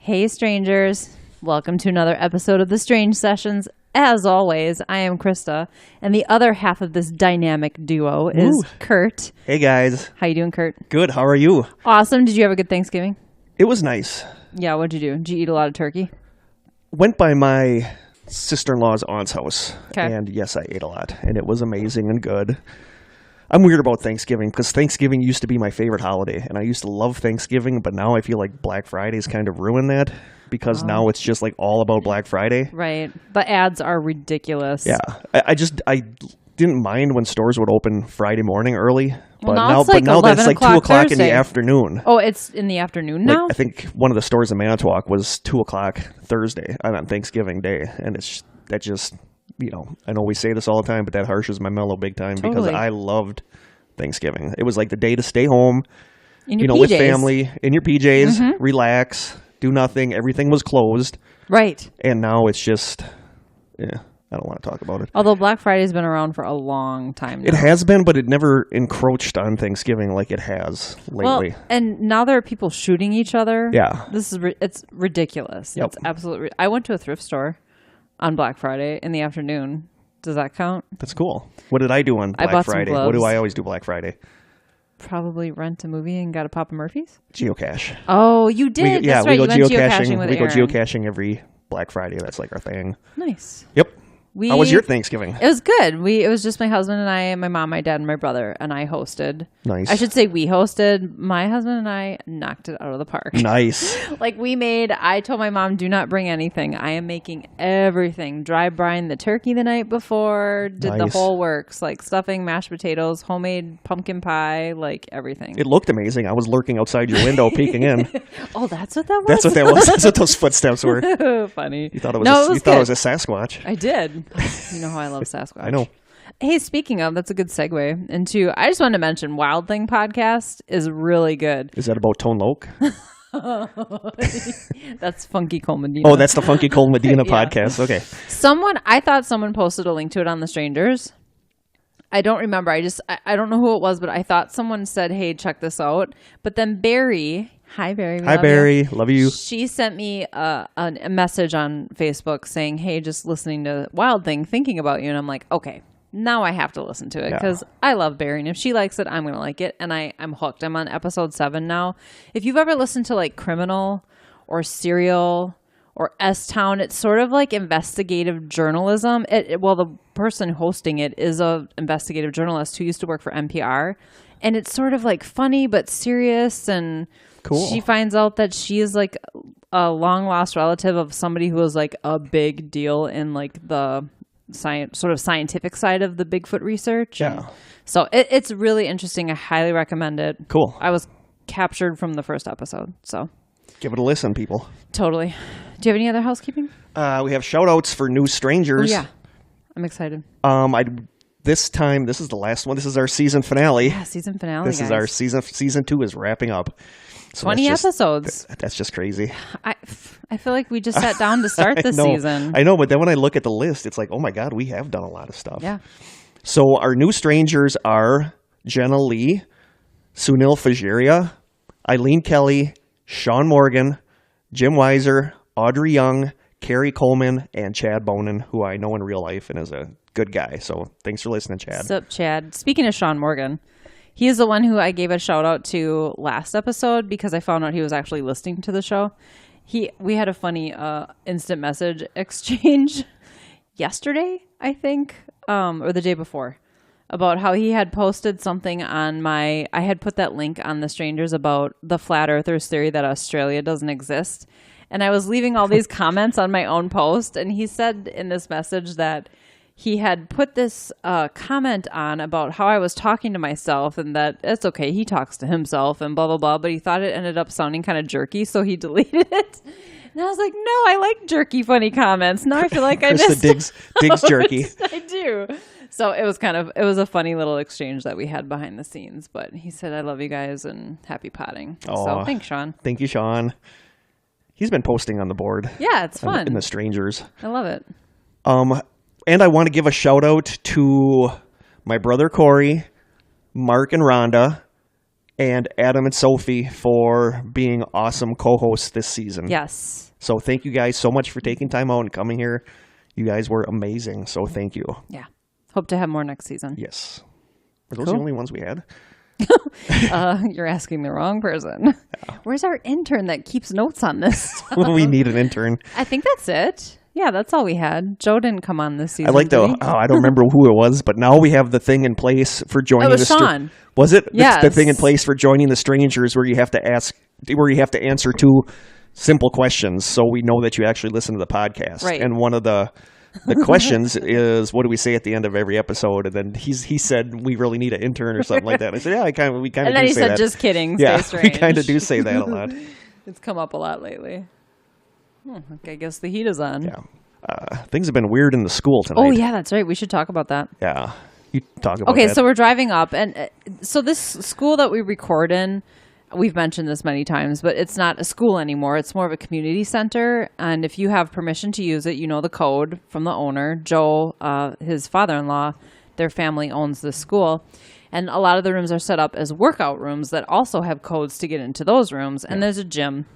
Hey, strangers. Welcome to another episode of The Strange Sessions. As always, I am Krista, and the other half of this dynamic duo is Kurt. Hey, guys. How you doing, Kurt? Good. How are you? Awesome. Did you have a good Thanksgiving? It was nice. Yeah, what'd you do? Did you eat a lot of turkey? Went by my sister-in-law's aunt's house, Okay. and yes, I ate a lot, and it was amazing and good. I'm weird about Thanksgiving because Thanksgiving used to be my favorite holiday, and I used to love Thanksgiving, but now I feel like Black Friday's kind of ruined that because now it's just like all about Black Friday. Right. The ads are ridiculous. Yeah. I didn't mind when stores would open Friday morning early, but now it's like now that's 11 like 2 o'clock o'clock in the Thursday. afternoon. Oh, it's in the afternoon Like, now? I think one of the stores in Manitowoc was 2 o'clock Thursday on Thanksgiving Day, and that just, I know we say this all the time, but that harshes my mellow big time because Totally. I loved Thanksgiving. It was like the day to stay home, In your with PJs. family, in your PJs, relax, do nothing. Everything was closed, Right. and now it's just, I don't want to talk about it. Although Black Friday's been around for a long time now. It has been, but it never encroached on Thanksgiving like it has lately. Well, and now there are people shooting each other. Yeah. It's ridiculous. Yep. It's absolutely. I went to a thrift store on Black Friday in the afternoon. Does that count? That's cool. What did I do on I Black bought some Friday? What do gloves. I always do Black Friday? Probably rent a movie and got a Papa Murphy's. Geocache. Oh, you did. That's right. we You go went geocaching. with We go Aaron. geocaching every Black Friday. That's like our thing. Nice. Yep. How was your Thanksgiving? It was good. It was just my husband and I, my mom, my dad, and my brother, and I hosted. Nice. I should say we hosted. My husband and I knocked it out of the park. Nice. I told my mom, do not bring anything. I am making everything. Dry brine the turkey the night before. Did the Nice. whole works. Like stuffing, mashed potatoes, homemade pumpkin pie, like everything. It looked amazing. I was lurking outside your window, peeking in. Oh, that's what that was? That's what that was. That's what those footsteps were. Funny. You thought it was. No, You thought it was good. a Sasquatch. I did. You know how I love Sasquatch. I know. Hey, speaking of, that's a good segue into, I just wanted to mention Wild Thing podcast is really good. Is that about Tone Loc? That's Funky Cole Medina. Oh, that's the Funky Cole Medina Yeah. podcast. Okay. I thought someone posted a link to it on The Strangers. I don't remember. I don't know who it was, but I thought someone said, hey, check this out. But then Barry, hi Barry. we Hi, love you. Barry. Love you. She sent me a message on Facebook saying, hey, just listening to Wild Thing, thinking about you. And I'm like, okay, now I have to listen to it because I love Barry. And if she likes it, I'm going to like it. And I'm hooked. I'm on episode 7 now. If you've ever listened to like Criminal or Serial or S-Town, it's sort of like investigative journalism. The person hosting it is a investigative journalist who used to work for NPR. And it's sort of like funny but serious, and Cool. she finds out that she is like a long lost relative of somebody who was like a big deal in like the scientific side of the Bigfoot research. Yeah. And so it's really interesting. I highly recommend it. Cool. I was captured from the first episode. So Give it a listen, people. totally. Do you have any other housekeeping? We have shout outs for new strangers. Oh, yeah. I'm excited. This time, this is the last one. This is our season finale. Yeah, season finale, This guys. is our season 2 is wrapping up. So 20 that's just- episodes. That's just crazy. I feel like we just sat down to start this season. I know, but then when I look at the list, it's like, oh my God, we have done a lot of stuff. Yeah. So our new strangers are Jenna Lee, Sunil Fajaria, Eileen Kelly, Sean Morgan, Jim Weiser, Audrey Young, Carrie Coleman, and Chad Bonin, who I know in real life and is a good guy. So thanks for listening, Chad. Sup, Chad. Speaking of Sean Morgan, he is the one who I gave a shout out to last episode because I found out he was actually listening to the show. We had a funny instant message exchange yesterday, I think, or the day before, about how he had posted something on I had put that link on The Strangers about the flat earthers theory that Australia doesn't exist. And I was leaving all these comments on my own post. And he said in this message that he had put this comment on about how I was talking to myself and that it's okay. He talks to himself and blah, blah, blah. But he thought it ended up sounding kind of jerky. So he deleted it. And I was like, no, I like jerky, funny comments. Now I feel like I missed digs jerky. I do. So it was a funny little exchange that we had behind the scenes. But he said, I love you guys and happy potting. So thanks, Sean. Thank you, Sean. He's been posting on the board. Yeah, it's fun. In the strangers. I love it. And I want to give a shout out to my brother Corey, Mark and Rhonda, and Adam and Sophie for being awesome co-hosts this season. Yes. So thank you guys so much for taking time out and coming here. You guys were amazing, so thank you. Yeah. Hope to have more next season. Yes. Were those the only ones we had? You're asking the wrong person. Yeah. Where's our intern that keeps notes on this stuff? We need an intern. I think that's it. Yeah, that's all we had. Joe didn't come on this season. I like I don't remember who it was, but now we have the thing in place for joining the Sean. Was it? Yes. It's the thing in place for joining the strangers where you have to answer 2 simple questions so we know that you actually listen to the podcast. Right. And one of the questions is, what do we say at the end of every episode? And then he said, we really need an intern or something like that. I said, yeah, we kind of do say that. And then he said, just kidding. Yeah, stay strange. we kind of do say that a lot. It's come up a lot lately. Okay, I guess the heat is on. Yeah. Things have been weird in the school tonight. Oh, yeah, that's right. We should talk about that. Yeah. You talk about Okay, that. so we're driving up. And so this school that we record in, we've mentioned this many times, but it's not a school anymore. It's more of a community center. And if you have permission to use it, you know the code from the owner. Joe, his father-in-law, their family owns this school. And a lot of the rooms are set up as workout rooms that also have codes to get into those rooms. And there's a gym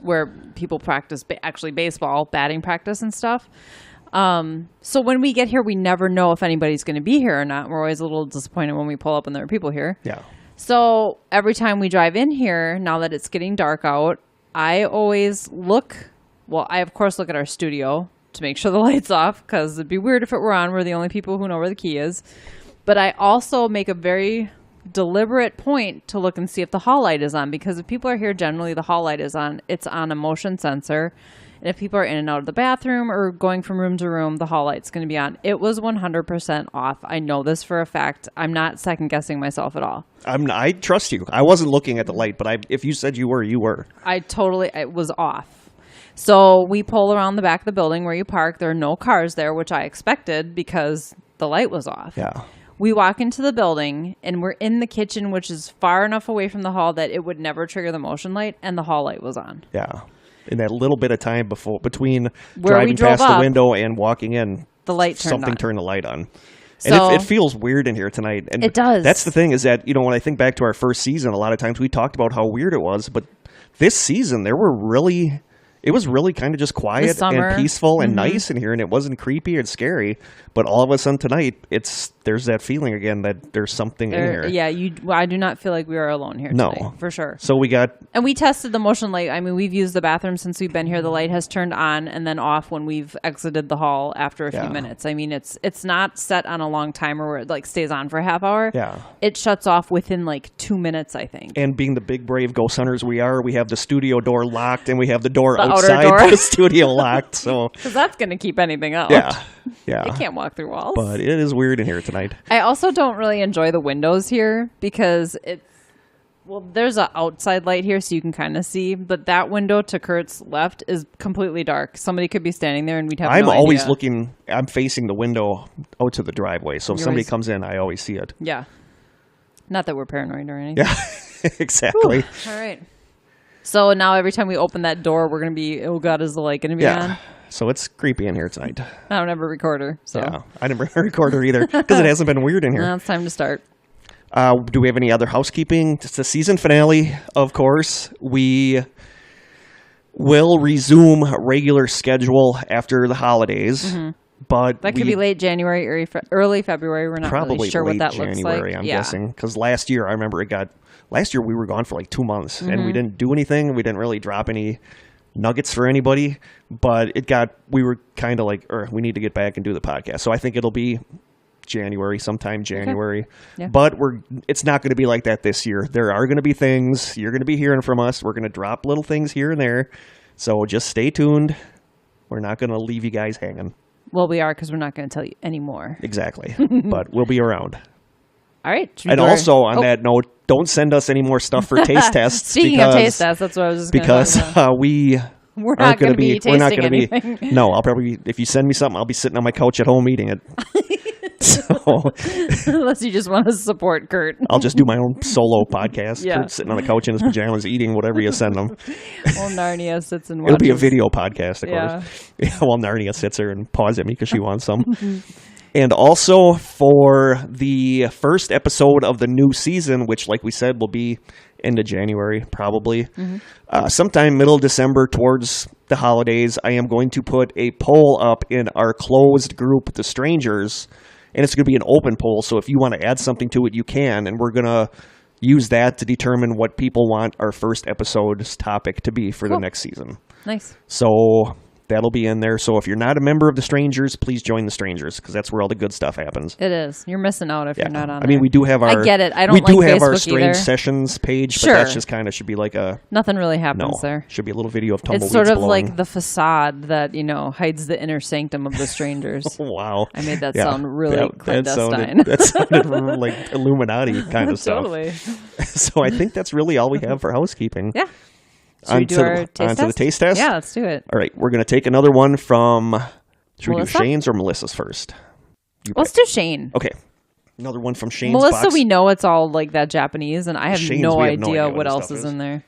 where people practice actually baseball, batting practice and stuff. So when we get here, we never know if anybody's going to be here or not. We're always a little disappointed when we pull up and there are people here. Yeah. So every time we drive in here, now that it's getting dark out, I always I of course look at our studio to make sure the light's off, because it'd be weird if it were on. We're the only people who know where the key is. But I also make a very deliberate point to look and see if the hall light is on, because if people are here, generally the hall light is on. It's on a motion sensor. And if people are in and out of the bathroom or going from room to room, the hall light's going to be on. It was 100% off. I know this for a fact. I'm not second guessing myself at all. I trust you. I wasn't looking at the light, but if you said you were, you were. It was off. So we pull around the back of the building where you park. There are no cars there, which I expected because the light was off. Yeah. We walk into the building and we're in the kitchen, which is far enough away from the hall that it would never trigger the motion light, and the hall light was on. Yeah. In that little bit of time between where driving past the window and walking in, the light turned the light on. So, and it feels weird in here tonight. And it does. That's the thing, is that, when I think back to our first season, a lot of times we talked about how weird it was, but this season it was really kind of just quiet and peaceful and nice in here, and it wasn't creepy and scary. But all of a sudden tonight, there's that feeling again that there's something in here. Yeah, I do not feel like we are alone here tonight, for sure. So and we tested the motion light. I mean, we've used the bathroom since we've been here. The light has turned on and then off when we've exited the hall after a few minutes. I mean, it's not set on a long timer where it stays on for a half hour. Yeah. It shuts off within 2 minutes, I think. And being the big brave ghost hunters we are, we have the studio door locked and we have the door outside the studio locked. So because that's going to keep anything out. Yeah. It can't walk through walls. But it is weird in here tonight. I also don't really enjoy the windows here because there's an outside light here so you can kind of see, but that window to Kurt's left is completely dark. Somebody could be standing there and we'd have no idea. I'm always I'm facing the window out to the driveway, so if somebody comes in, I always see it. Yeah. Not that we're paranoid or anything. Yeah, exactly. Whew. All right. So now every time we open that door, we're going to be, oh God, is the light going to be on? So it's creepy in here tonight. I don't have a recorder. So. Yeah, I didn't bring a recorder either because it hasn't been weird in here. Now it's time to start. Do we have any other housekeeping? It's the season finale, of course. We will resume regular schedule after the holidays. Mm-hmm. But that could be late January, early February. We're not really sure what that January, looks like. I'm guessing. Because last year, I remember last year we were gone for 2 months and we didn't do anything. We didn't really drop any nuggets for anybody, but we were kind of we need to get back and do the podcast. So I think it'll be sometime January. Okay. Yeah. But it's not going to be like that this year. There are going to be things you're going to be hearing from us. We're going to drop little things here and there. So just stay tuned. We're not going to leave you guys hanging. Well, we are, because we're not going to tell you anymore. Exactly. But we'll be around. All right. And also on that note, don't send us any more stuff for taste tests. Speaking of taste tests, that's what I was just going to say. Because we're not going to be tasting anything. No, I'll probably, if you send me something, I'll be sitting on my couch at home eating it. So, unless you just want to support Kurt. I'll just do my own solo podcast. Yeah. Kurt sitting on the couch in his pajamas eating whatever you send him. Well, Narnia sits and watches. It'll be a video podcast, of course. Yeah, while Narnia sits there and paws at me because she wants some. And also for the first episode of the new season, which, like we said, will be into January, probably. Sometime middle December towards the holidays, I am going to put a poll up in our closed group, The Strangers, and it's going to be an open poll, so if you want to add something to it, you can, and we're going to use that to determine what people want our first episode's topic to be for the next season. Nice. So that'll be in there. So if you're not a member of The Strangers, please join The Strangers, because that's where all the good stuff happens. It is. You're missing out if you're not on I mean, we do have our... I get it. I don't We do like have our Facebook Strange either. Sessions page, Sure. but that just kind of should be like a... Nothing really happens there. Should be a little video of tumbleweeds It's sort of blowing. like the facade that, hides the inner sanctum of The Strangers. Wow. I made that sound really clandestine. That sounded like Illuminati kind of stuff. Totally. So I think that's really all we have for housekeeping. Yeah. Should we do our taste test? The taste test? Yeah, let's do it. All right, we're going to take another one from... Should Melissa? we do Shane's or Melissa's first? Let's do Shane. Okay. Another one from Shane's Melissa, box. we know it's all like that Japanese, and I have Shane's, no we have no idea idea what this else stuff is is. in there.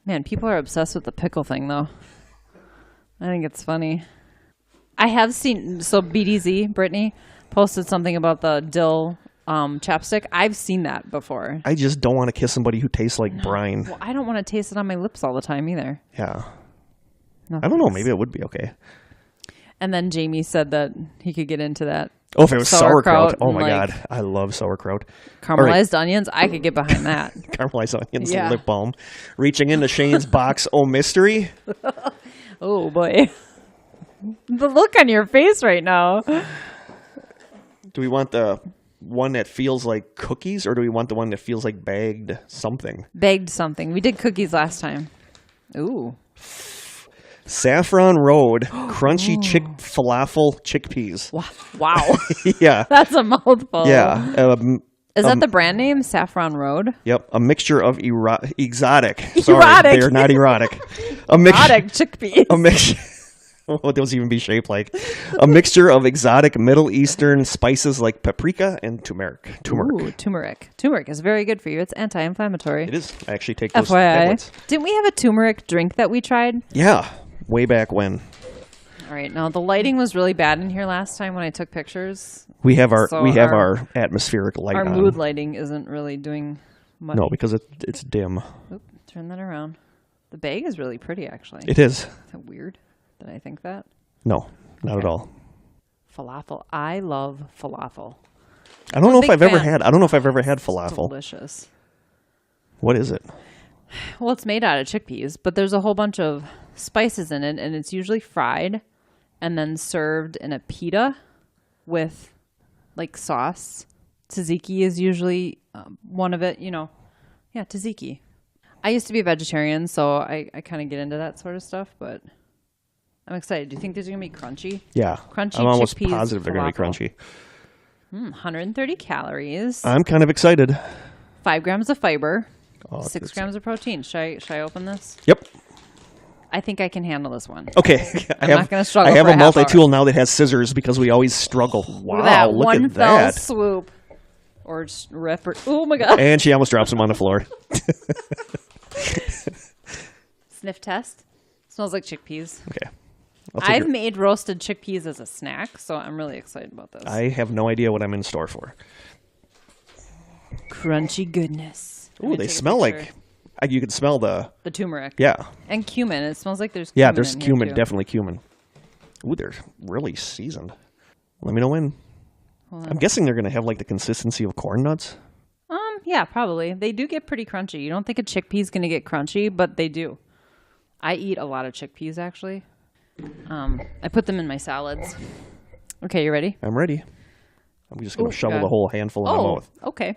Man, people are obsessed with the pickle thing, though. I think it's funny. I have seen... So BDZ, Brittany, posted something about the dill chapstick. I've seen that before. I just don't want to kiss somebody who tastes like brine. Well, I don't want to taste it on my lips all the time either. Yeah. No, I don't know. Maybe it would be okay. And then Jamie said that he could get into that. Oh, if it was sauerkraut. Oh, my like, God. I love sauerkraut. Caramelized onions. I could get behind that. Caramelized onions, Yeah. lip balm. Reaching into Shane's box. Oh, mystery. Oh, boy. The look on your face right now. Do we want the one that feels like cookies, or do we want the one that feels like bagged something? Bagged something. We did cookies last time. Ooh. Saffron Road crunchy falafel chickpeas. Wow. Yeah. That's a mouthful. Yeah. Is that the brand name? Saffron Road? Yep. A mixture of exotic. Erotic. Sorry, they're not erotic. Exotic chickpeas. A mixture. What would those even be shaped like? A mixture of exotic Middle Eastern spices like paprika and turmeric. Ooh, turmeric. Turmeric is very good for you. It's anti-inflammatory. It is. I actually take those FYI. tablets. Didn't we have a turmeric drink that we tried? Yeah. Way back when. All right. Now, the lighting was really bad in here last time when I took pictures. We have our So our atmospheric light Our on. mood lighting isn't really doing much. No, because it's dim. Oop, turn that around. The bag is really pretty, actually. It is. Is that weird? Did I think that? No, not at all. Falafel. I love falafel. I don't know if big I've ever fan. had. I don't know if I've ever had falafel. Delicious. What is it? Well, it's made out of chickpeas, but there's a whole bunch of spices in it, and it's usually fried and then served in a pita with like sauce. Tzatziki is usually one of it, Yeah, tzatziki. I used to be a vegetarian, so I kind of get into that sort of stuff, but I'm excited. Do you think these are going to be crunchy? Yeah. Crunchy I'm almost chickpeas positive they're going to be falafel. crunchy. 130 calories, I'm kind of excited. 5 grams of fiber, Oh, 6 grams of protein. Should I open this? Yep. I think I can handle this one. Okay. I'm not gonna struggle I have for a a half multi-tool now that has scissors because we always struggle. Wow, Look at that. look One at fell that. swoop. Or just rip. Oh my God. And she almost drops him on the floor. Sniff test. Smells like chickpeas. Okay. I'll take I've it. made roasted chickpeas as a snack, so I'm really excited about this. I have no idea what I'm in store for. Crunchy goodness. I'm Ooh, gonna they take a smell picture. like... You can smell the... The turmeric. Yeah. And cumin. It smells like there's cumin. Yeah, there's in here, cumin. too. Definitely cumin. Ooh, they're really seasoned. Let me know when. Hold on. I'm guessing they're going to have like the consistency of corn nuts. Yeah, probably. They do get pretty crunchy. You don't think a chickpea's going to get crunchy, but they do. I eat a lot of chickpeas, actually. I put them in my salads. Okay, you ready? I'm ready. I'm just going Ooh, to shovel God. the whole handful in my mouth. Okay.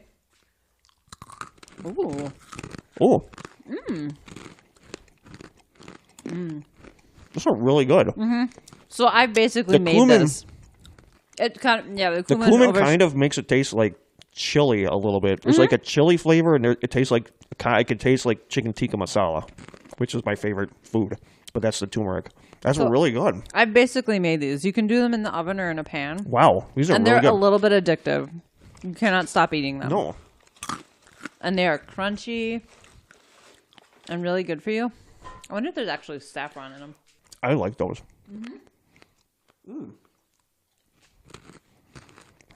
Ooh. Oh. Those are really good. So I basically The made cumin- this. It kind of, yeah, the The cumin, cumin kind of makes it taste like chili a little bit. There's like a chili flavor, and it tastes like I could taste like chicken tikka masala, which is my favorite food. But that's the turmeric. That's really good. I basically made these. You can do them in the oven or in a pan. Wow, these are And really they're good. a little bit addictive. You cannot stop eating them. No, And they are crunchy and really good for you. I wonder if there's actually saffron in them. I like those.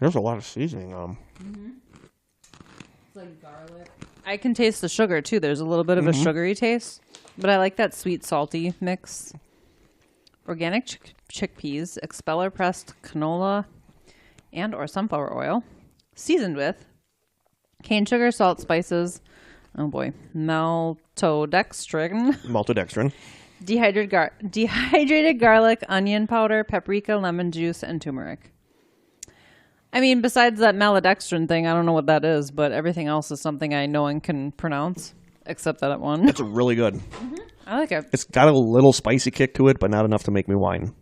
There's a lot of seasoning. It's like garlic. I can taste the sugar too. There's a little bit of a sugary taste, but I like that sweet salty mix. Organic chickpeas, expeller pressed canola, and or sunflower oil, seasoned with cane sugar, salt, spices. Oh boy, maltodextrin, dehydrated garlic, onion powder, paprika, lemon juice, and turmeric. I mean, besides that maltodextrin thing, I don't know what that is, but everything else is something I know and can pronounce, except that one. It's really good. I like it. It's got a little spicy kick to it, but not enough to make me whine.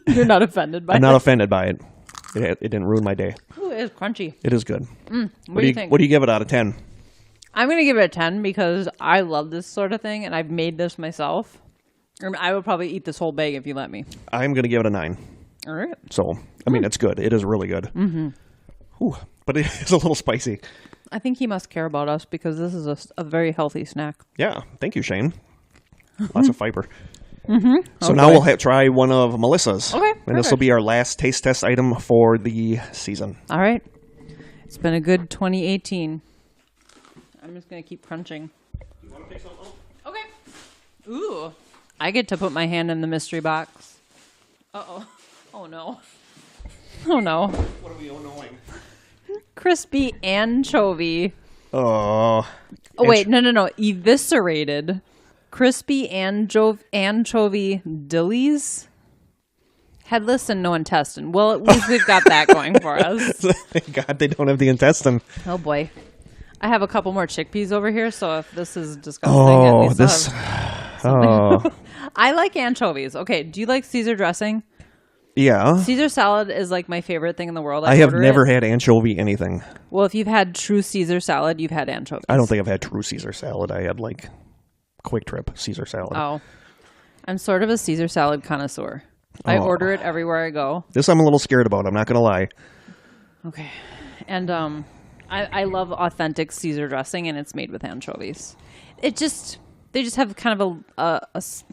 You're not offended by it? I'm not offended by it. It didn't ruin my day. Ooh, it is crunchy. It is good. What do you think? What do you give it out of 10? I'm going to give it a 10 because I love this sort of thing, and I've made this myself. I would probably eat this whole bag if you let me. I'm going to give it a 9. All right. So, I mean, it's good. It is really good. Ooh, but it is a little spicy. I think he must care about us because this is a very healthy snack. Yeah. Thank you, Shane. Lots of fiber. So Oh, now boy. we'll try one of Melissa's. Okay, And this will perfect. be our last taste test item for the season. All right. It's been a good 2018. I'm just going to keep crunching. You want to pick something? Okay. Ooh. I get to put my hand in the mystery box. Uh-oh. Oh, no. Oh, no. What are we knowing? Crispy anchovy. Oh. Oh, wait. No. Eviscerated. Crispy anchovy dillies. Headless and no intestine. Well, at least we've got that going for us. Thank God they don't have the intestine. Oh, boy. I have a couple more chickpeas over here, so if this is disgusting, at Oh, least this. I'll have- Oh. I like anchovies. Okay, do you like Caesar dressing? Yeah. Caesar salad is like my favorite thing in the world. I have order never it. had anchovy anything. Well, if you've had true Caesar salad, you've had anchovies. I don't think I've had true Caesar salad. I had like Quick Trip Caesar salad. Oh, I'm sort of a Caesar salad connoisseur. I order it everywhere I go. This I'm a little scared about. I'm not going to lie. Okay, and I love authentic Caesar dressing, and it's made with anchovies. They just have kind of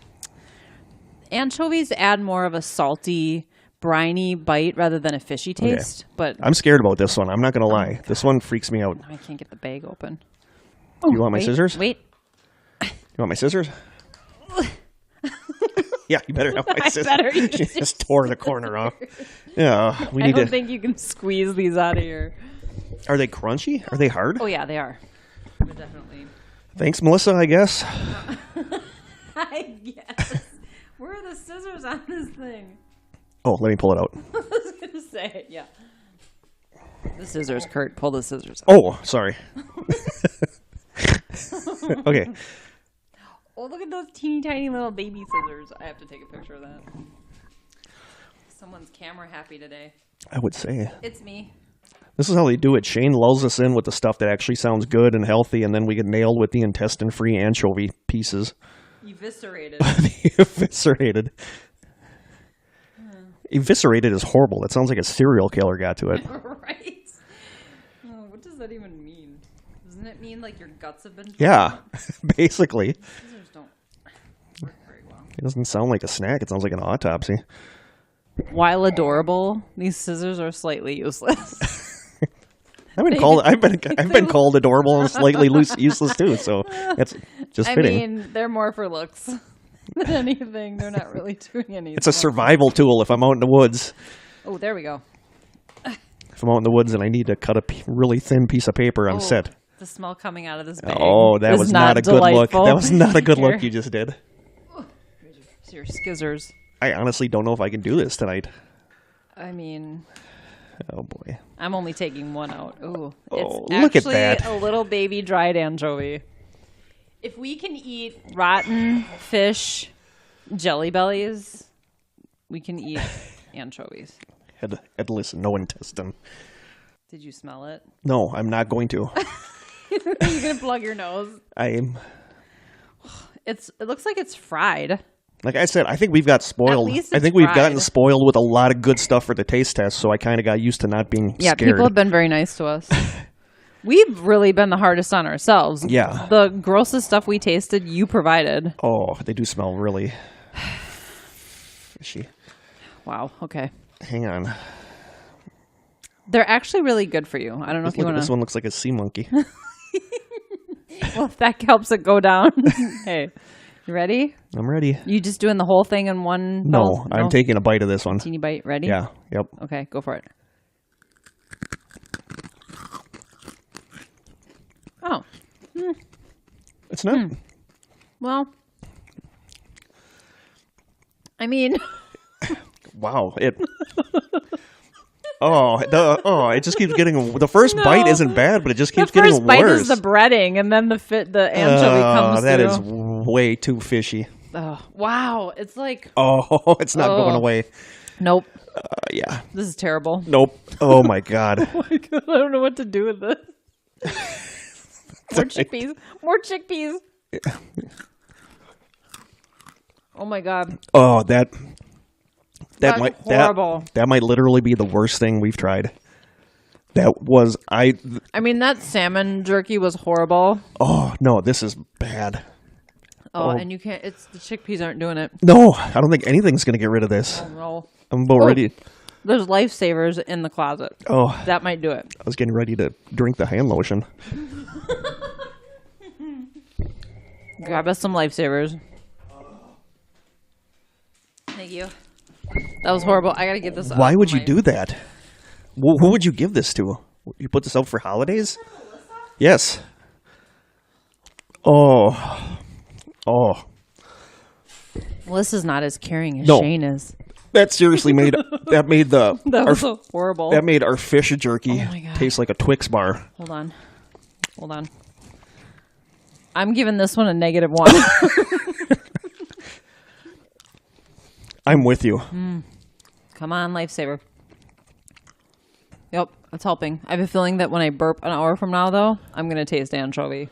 anchovies add more of a salty, briny bite rather than a fishy taste. But I'm scared about this one. I'm not going to lie. This one freaks me out. I can't get the bag open. You want my scissors? Wait. You want my scissors? Yeah, you better have my I scissors. better use She just tore the corner off. Yeah, we need I don't to. think you can squeeze these out of here. Are they crunchy? Are they hard? Oh, yeah, they are. They're definitely. Thanks, Melissa, I guess. I guess. Where are the scissors on this thing? Oh, let me pull it out. I was going to say, yeah. The scissors, Kurt. Pull the scissors out. Oh, sorry. Okay. Oh, look at those teeny tiny little baby scissors. I have to take a picture of that. Someone's camera happy today. I would say. It's me. This is how they do it. Shane lulls us in with the stuff that actually sounds good and healthy, and then we get nailed with the intestine-free anchovy pieces. Eviscerated. Eviscerated. Eviscerated is horrible. That sounds like a serial killer got to it. Right? Oh, what does that even mean? Doesn't it mean like your guts have been... Yeah, basically. Scissors don't work very well. It doesn't sound like a snack. It sounds like an autopsy. While adorable, these scissors are slightly useless. I've been called adorable and slightly useless too. So that's just fitting. I mean, they're more for looks than anything. They're not really doing anything. It's a survival tool if I'm out in the woods. Oh, there we go. If I'm out in the woods and I need to cut a really thin piece of paper, I'm set. The smell coming out of this bag. Oh, that is was not a good look. delightful. That was not a good Here. look you just did. Here's your skizzers. I honestly don't know if I can do this tonight. I mean, Oh boy. I'm only taking one out. Ooh, Oh, it's look at actually that. a little baby dried anchovy. If we can eat rotten fish jelly bellies, we can eat anchovies. Headless, no intestine. Did you smell it? No, I'm not going to. Are you gonna plug your nose? I'm It looks like it's fried. like I said, I think we've got spoiled. At least I it's think we've fried. gotten spoiled with a lot of good stuff for the taste test, so I kind of got used to not being Yeah, scared. people have been very nice to us. We've really been the hardest on ourselves. Yeah. The grossest stuff we tasted, you provided. Oh, they do smell really fishy. Wow. Okay. Hang on. They're actually really good for you. I don't know if you want to. This one looks like a sea monkey. Well, if that helps it go down. Hey, you ready? I'm ready. You just doing the whole thing in one? No, I'm taking a bite of this one. Teeny bite. Ready? Yeah. Yep. Okay, go for it. Oh. It's not. Well, I mean. Wow. It just keeps getting. The first bite isn't bad, but it just keeps getting worse. The first bite is the breading, and then the anchovy comes that through. Is way too fishy. Oh, wow. It's like. Oh, it's not going away. Nope. Yeah. This is terrible. Nope. Oh, my God. Oh, my God. I don't know what to do with this. More chickpeas. More chickpeas. Oh, my God. Oh, that might horrible. That might literally be the worst thing we've tried. I mean, that salmon jerky was horrible. Oh, no, this is bad. Oh, and you can't, the chickpeas aren't doing it. No, I don't think anything's going to get rid of this. Oh, no. I'm about ready. There's lifesavers in the closet. Oh. That might do it. I was getting ready to drink the hand lotion. Grab us some lifesavers. Thank you. That was horrible. I got to get this Why would you do that? Who would you give this to? You put this out for holidays? Yes. Oh. Melissa's not as caring as No. Shane is. That seriously made That was horrible. That made our fish jerky Oh my God. taste like a Twix bar. Hold on. I'm giving this one a -1. I'm with you. Come on, lifesaver. Yep, it's helping. I have a feeling that when I burp an hour from now, though, I'm going to taste anchovy.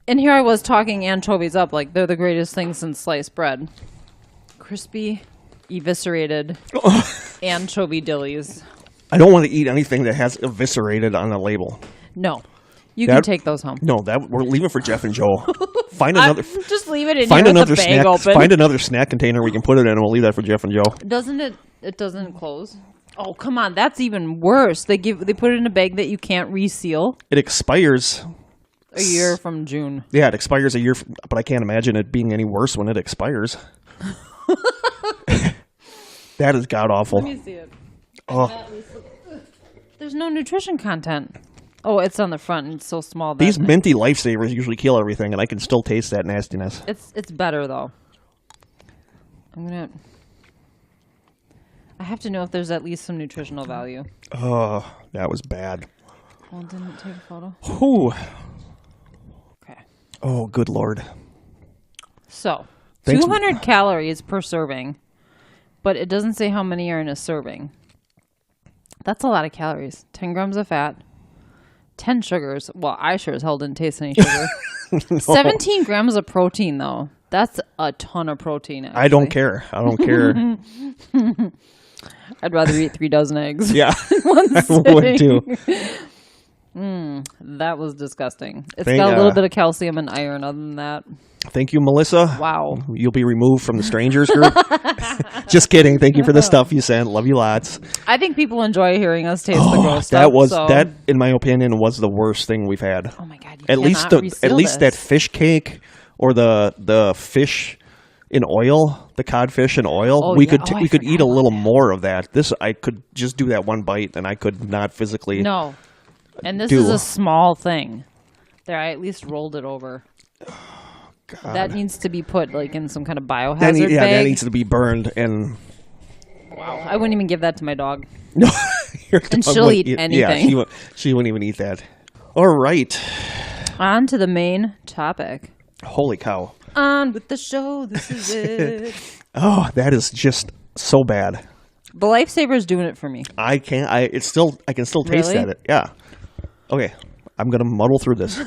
And here I was talking anchovies up like they're the greatest thing since sliced bread. Crispy, eviscerated anchovy dillies. I don't want to eat anything that has eviscerated on the label. No. You can take those home. No, we're leaving for Jeff and Joe. Find another. Just leave it in Find here with another the bag snack. open. Find another snack container we can put it in, and we'll leave that for Jeff and Joe. Doesn't it? It doesn't close. Oh, come on! That's even worse. They put it in a bag that you can't reseal. It expires a year from June. Yeah, it expires a year, but I can't imagine it being any worse when it expires. That is god awful. Let me see it. Oh, there's no nutrition content. Oh, it's on the front and it's so small. That these minty lifesavers usually kill everything, and I can still taste that nastiness. It's better though. I have to know if there's at least some nutritional value. Oh, that was bad. Well, didn't it take a photo? Ooh. Okay. Oh, good Lord. So, Thanks. 200 calories per serving, but it doesn't say how many are in a serving. That's a lot of calories. 10 grams of fat, 10 sugars. Well, I sure as hell didn't taste any sugar. No. 17 grams of protein, though. That's a ton of protein, actually. I don't care. I'd rather eat 3 dozen eggs. Yeah, one I would too. That was disgusting. It's got a little bit of calcium and iron. Other than that, thank you, Melissa. Wow. You'll be removed from the strangers group. Just kidding. Thank you for the stuff you sent. Love you lots. I think people enjoy hearing us taste the gross stuff. That, in my opinion, was the worst thing we've had. Oh my God! At least that fish cake or the fish in oil, the codfish in oil. Oh, we yeah. could eat a little more of that. This I could just do that one bite, and I could not physically. No, and this is a small thing. There, I at least rolled it over. God. That needs to be put like in some kind of biohazard bag. That needs to be burned. And wow, I wouldn't even give that to my dog. No, and she'll eat anything. Yeah, she wouldn't even eat that. All right, on to the main topic. Holy cow! On with the show. This is it. Oh, that is just so bad. The Lifesaver's doing it for me. I can still taste it. Yeah. Okay, I'm gonna muddle through this.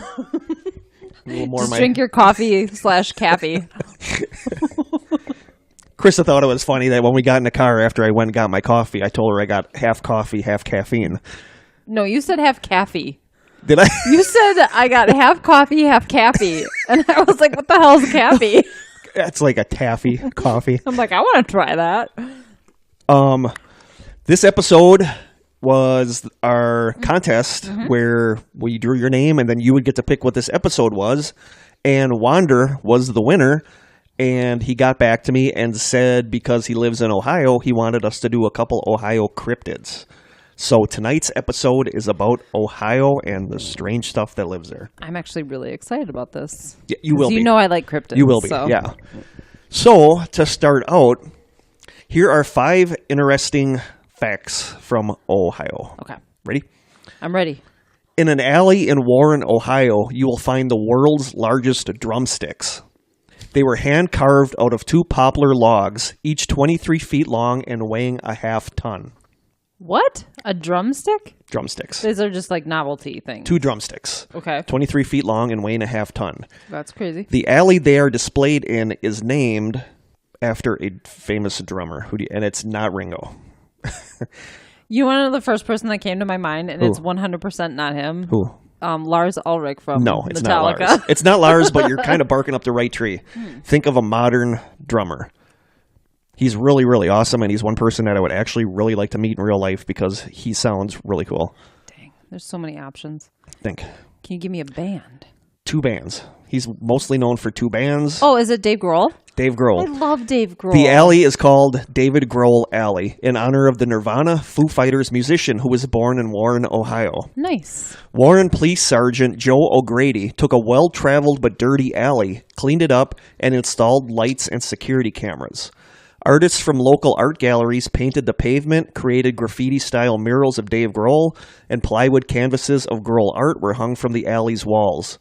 Just drink your coffee/caffee. Krista thought it was funny that when we got in the car after I went and got my coffee, I told her I got half coffee, half caffeine. No, you said half caffee. Did I? You said I got half coffee, half caffee. And I was like, what the hell is caffee? That's like a taffy coffee. I'm like, I want to try that. This episode was our contest where we drew your name and then you would get to pick what this episode was. And Wander was the winner. And he got back to me and said because he lives in Ohio, he wanted us to do a couple Ohio cryptids. So tonight's episode is about Ohio and the strange stuff that lives there. I'm actually really excited about this. Yeah, you will be. You know I like cryptids. You will be, so. yeah. So to start out, here are 5 interesting facts from Ohio. Okay. Ready? I'm ready. In an alley in Warren, Ohio, you will find the world's largest drumsticks. They were hand-carved out of 2 poplar logs, each 23 feet long and weighing a half ton. What? A drumstick? Drumsticks. These are just like novelty things. 2 drumsticks. Okay. 23 feet long and weighing a half ton. That's crazy. The alley they are displayed in is named after a famous drummer, and it's not Ringo. You want to know the first person that came to my mind, and Who? it's 100% not him. Who? Lars Ulrich from No, it's Metallica. not Lars. It's not Lars, but you're kind of barking up the right tree. Think of a modern drummer. He's really, really awesome, and he's one person that I would actually really like to meet in real life because he sounds really cool. Dang, there's so many options. Think. Can you give me a band? 2 bands. He's mostly known for 2 bands. Oh, is it Dave Grohl? Dave Grohl. I love Dave Grohl. The alley is called David Grohl Alley in honor of the Nirvana Foo Fighters musician who was born in Warren, Ohio. Nice. Warren Police Sergeant Joe O'Grady took a well-traveled but dirty alley, cleaned it up, and installed lights and security cameras. Artists from local art galleries painted the pavement, created graffiti-style murals of Dave Grohl, and plywood canvases of Grohl art were hung from the alley's walls.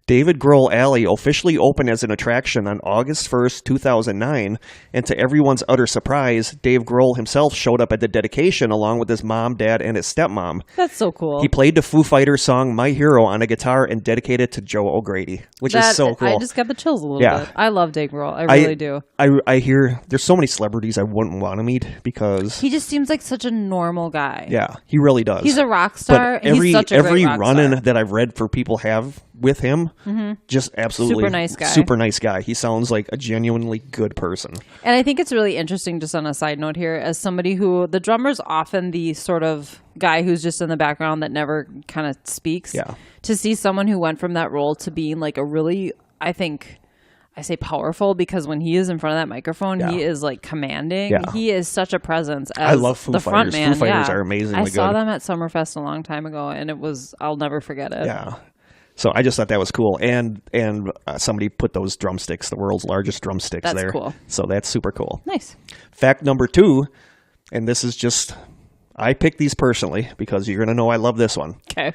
David Grohl Alley officially opened as an attraction on August 1st, 2009, and to everyone's utter surprise, Dave Grohl himself showed up at the dedication along with his mom, dad, and his stepmom. That's so cool. He played the Foo Fighters song My Hero on a guitar and dedicated it to Joe O'Grady, which is so cool. I just got the chills a little bit. I love Dave Grohl. I really do. I hear there's so many celebrities I wouldn't want to meet because He just seems like such a normal guy. yeah, he really does. He's a rock star. But He's such a great rock run-in star. that I've read for people have with him, just absolutely Super nice guy. Super nice guy. He sounds like a genuinely good person. And I think it's really interesting, just on a side note here, as somebody who, the drummer's often the sort of guy who's just in the background that never kind of speaks. Yeah. To see someone who went from that role to being like a really, I think, I say powerful because when he is in front of that microphone, he is like commanding. Yeah. He is such a presence as I love Foo the Fighters. front man. Foo Fighters are amazingly I saw good. them at Summerfest a long time ago, and it was, I'll never forget it. Yeah. So I just thought that was cool, and somebody put those drumsticks, the world's largest drumsticks, That's there. cool. So that's super cool. Nice. Fact number 2, and this is just, I picked these personally because you're going to know I love this one. Okay.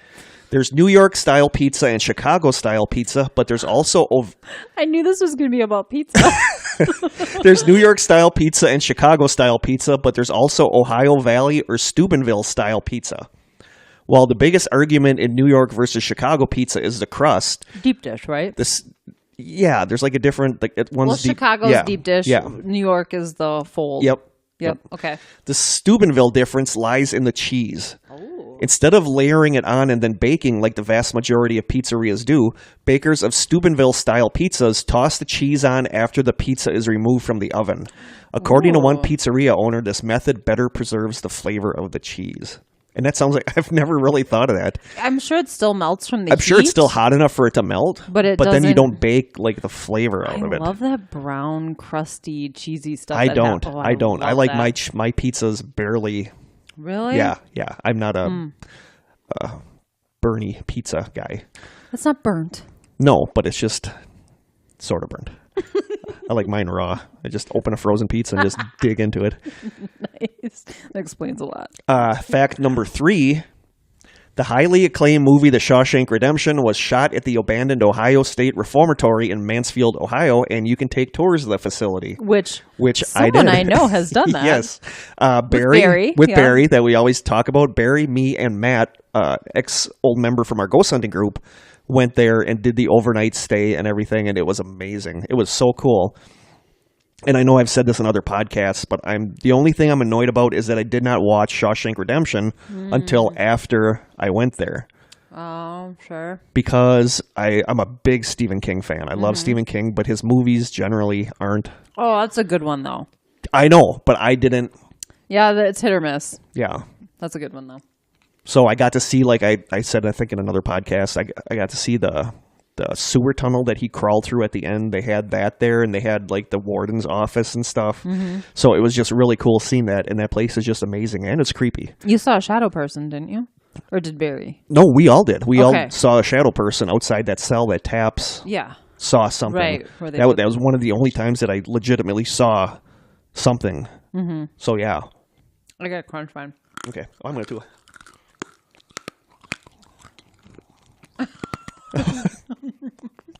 There's New York style pizza and Chicago style pizza, but there's also I knew this was going to be about pizza. there's New York style pizza and Chicago style pizza, but there's also Ohio Valley or Steubenville style pizza. While the biggest argument in New York versus Chicago pizza is the crust, Deep dish, right? there's like a different one's Well, deep, Chicago's deep dish. Yeah. New York is the fold. Yep. Okay. The Steubenville difference lies in the cheese. Oh. Instead of layering it on and then baking like the vast majority of pizzerias do, bakers of Steubenville-style pizzas toss the cheese on after the pizza is removed from the oven. According to one pizzeria owner, this method better preserves the flavor of the cheese. And that sounds like, I've never really thought of that. I'm sure it still melts from the I'm sure it's still hot enough for it to melt, but then you doesn't- don't bake like the flavor out of I it. love that brown, crusty, cheesy stuff. I don't. I love like that. my pizzas barely. Really? Yeah. I'm not a Bernie pizza guy. It's not burnt. No, but it's just sort of burnt. I like mine raw. I just open a frozen pizza and just dig into it. Nice. That explains a lot. Fact number 3. The highly acclaimed movie The Shawshank Redemption was shot at the abandoned Ohio State Reformatory in Mansfield, Ohio, and you can take tours of the facility. Which I did. someone I know has done that. Yes. Barry, yeah. Barry, that we always talk about. Barry, me, and Matt, ex-old member from our ghost hunting group, went there and did the overnight stay and everything, and it was amazing. It was so cool. And I know I've said this in other podcasts, but the only thing I'm annoyed about is that I did not watch Shawshank Redemption until after I went there. Oh, sure. Because I'm a big Stephen King fan. I love Stephen King, but his movies generally aren't. Oh, that's a good one, though. I know, but I didn't. Yeah, it's hit or miss. Yeah. That's a good one, though. So I got to see, like I said, I think in another podcast, I got to see the sewer tunnel that he crawled through at the end. They had that there, and they had like the warden's office and stuff. Mm-hmm. So it was just really cool seeing that, and that place is just amazing, and it's creepy. You saw a shadow person, didn't you? Or did Barry? No, we all did. We all saw a shadow person outside that cell that taps. Yeah. Saw something. Right. That was one of the only times that I legitimately saw something. Mm-hmm. So, yeah. I got crunch fine. Okay. I'm going to do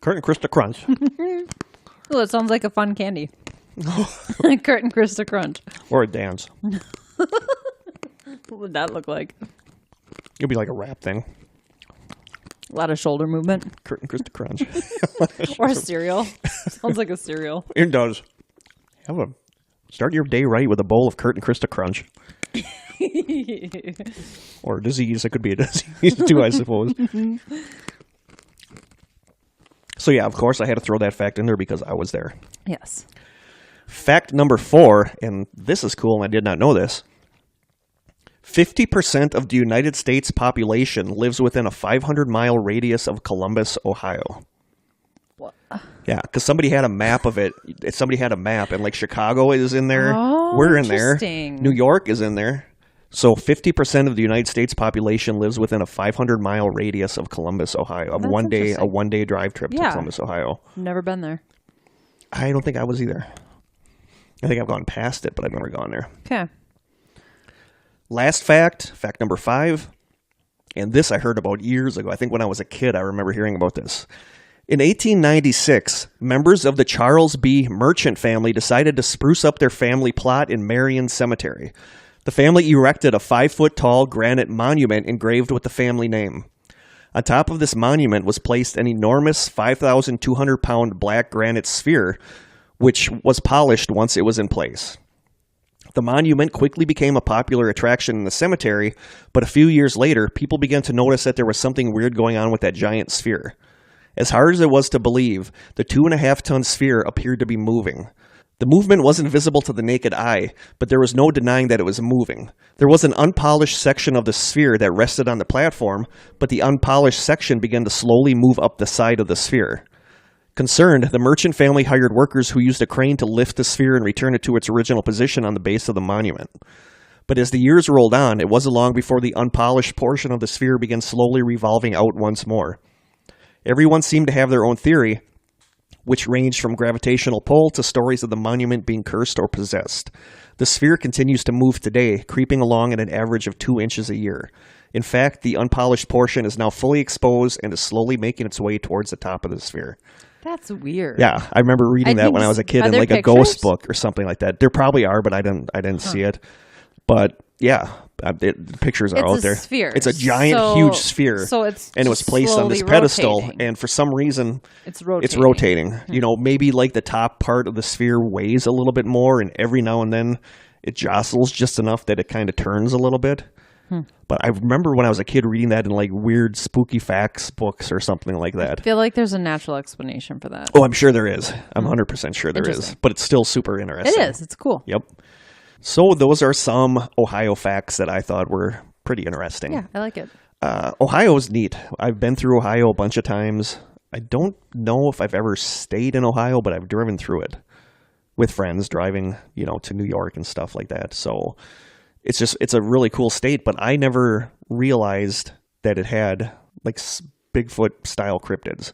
Kurt and Krista Crunch. Oh, it sounds like a fun candy. Kurt and Krista Crunch. Or a dance. What would that look like? It'd be like a rap thing. A lot of shoulder movement. Kurt and Krista Crunch. Or a cereal. Sounds like a cereal. It does. Start your day right with a bowl of Kurt and Krista Crunch. Or a disease. It could be a disease too, I suppose. So yeah, of course I had to throw that fact in there because I was there. Yes. Fact number 4, and this is cool and I did not know this. 50% of the United States population lives within a 500-mile radius of Columbus, Ohio. What? Yeah, because somebody had a map of it. Somebody had a map, and like Chicago is in there. Oh, we're in there. New York is in there. So 50% of the United States population lives within a 500-mile radius of Columbus, Ohio. A one-day drive trip to Columbus, Ohio. Never been there. I don't think I was either. I think I've gone past it, but I've never gone there. Okay. Last fact number 5, and this I heard about years ago. I think when I was a kid, I remember hearing about this. In 1896, members of the Charles B. Merchant family decided to spruce up their family plot in Marion Cemetery. The family erected a 5-foot-tall granite monument engraved with the family name. On top of this monument was placed an enormous 5,200-pound black granite sphere, which was polished once it was in place. The monument quickly became a popular attraction in the cemetery, but a few years later, people began to notice that there was something weird going on with that giant sphere. As hard as it was to believe, the 2.5-ton sphere appeared to be moving. The movement wasn't visible to the naked eye, but there was no denying that it was moving. There was an unpolished section of the sphere that rested on the platform, but the unpolished section began to slowly move up the side of the sphere. Concerned, the Merchant family hired workers who used a crane to lift the sphere and return it to its original position on the base of the monument. But as the years rolled on, it wasn't long before the unpolished portion of the sphere began slowly revolving out once more. Everyone seemed to have their own theory, which ranged from gravitational pull to stories of the monument being cursed or possessed. The sphere continues to move today, creeping along at an average of 2 inches a year. In fact, the unpolished portion is now fully exposed and is slowly making its way towards the top of the sphere. That's weird. Yeah, I remember reading that when I was a kid in like a ghost book or something like that. There probably are, but I didn't see it. But yeah, the pictures are out there. It's a sphere. It's a giant, huge sphere. So it's and it was placed on this pedestal, and for some reason, it's rotating. You know, maybe like the top part of the sphere weighs a little bit more, and every now and then it jostles just enough that it kind of turns a little bit. But I remember when I was a kid reading that in like weird spooky facts books or something like that. I feel like there's a natural explanation for that. Oh, I'm sure there is. I'm 100% sure there is. But it's still super interesting. It is. It's cool. Yep. So those are some Ohio facts that I thought were pretty interesting. Yeah, I like it. Ohio's neat. I've been through Ohio a bunch of times. I don't know if I've ever stayed in Ohio, but I've driven through it with friends driving, to New York and stuff like that. So it's a really cool state, but I never realized that it had like Bigfoot style cryptids.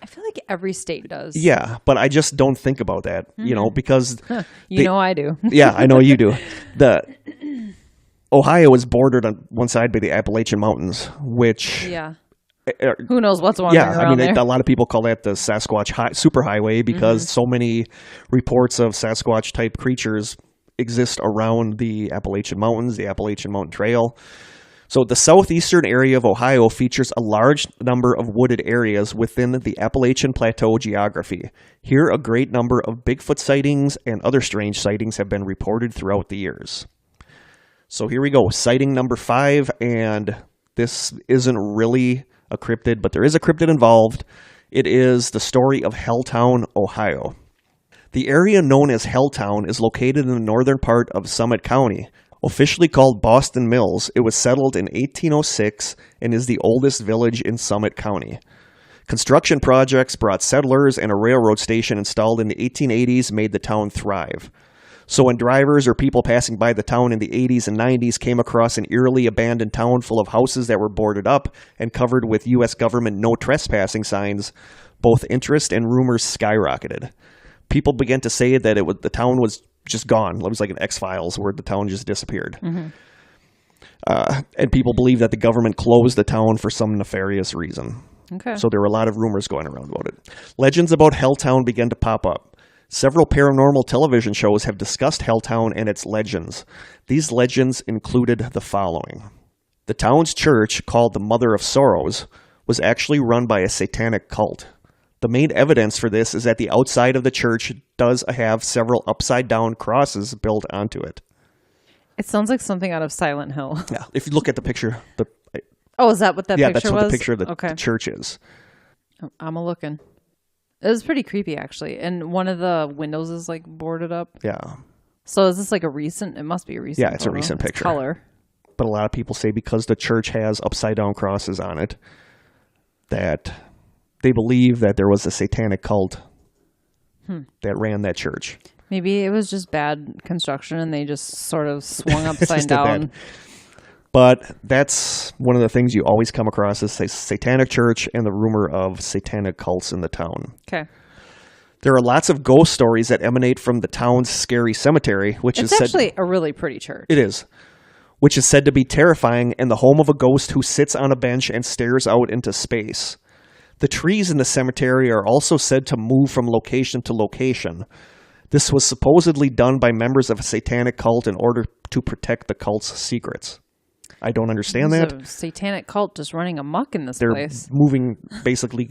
I feel like every state does. Yeah, but I just don't think about that, because I do. Yeah, I know you do. Ohio is bordered on one side by the Appalachian Mountains, which who knows what's wandering around there. A lot of people call that the Sasquatch superhighway because so many reports of Sasquatch type creatures exist around the Appalachian Mountains, the Appalachian Mountain Trail. So the southeastern area of Ohio features a large number of wooded areas within the Appalachian Plateau geography. Here, a great number of Bigfoot sightings and other strange sightings have been reported throughout the years. So here we go, sighting number 5, and this isn't really a cryptid, but there is a cryptid involved. It is the story of Helltown, Ohio. The area known as Helltown is located in the northern part of Summit County. Officially called Boston Mills, it was settled in 1806 and is the oldest village in Summit County. Construction projects brought settlers, and a railroad station installed in the 1880s made the town thrive. So when drivers or people passing by the town in the 80s and 90s came across an eerily abandoned town full of houses that were boarded up and covered with U.S. government no trespassing signs, both interest and rumors skyrocketed. People began to say that the town was just gone. It was like an X-Files where the town just disappeared. Mm-hmm. And people believe that the government closed the town for some nefarious reason. Okay. So there were a lot of rumors going around about it. Legends about Helltown began to pop up. Several paranormal television shows have discussed Helltown and its legends. These legends included the following. The town's church, called the Mother of Sorrows, was actually run by a satanic cult. The main evidence for this is that the outside of the church does have several upside-down crosses built onto it. It sounds like something out of Silent Hill. Yeah, if you look at the picture. Is that what that picture was? Yeah, that's what the picture of the church is. I'm looking. It was pretty creepy, actually. And one of the windows is, like, boarded up. Yeah. So is this, like, it must be a recent Yeah, it's a recent picture. Color. But a lot of people say because the church has upside-down crosses on it, that they believe that there was a satanic cult that ran that church. Maybe it was just bad construction and they just sort of swung upside down. But that's one of the things you always come across is satanic church and the rumor of satanic cults in the town. Okay. There are lots of ghost stories that emanate from the town's scary cemetery, which is actually a really pretty church. It is. Which is said to be terrifying and the home of a ghost who sits on a bench and stares out into space. The trees in the cemetery are also said to move from location to location. This was supposedly done by members of a satanic cult in order to protect the cult's secrets. I don't understand that. There's a satanic cult just running amok in this place. They're moving, basically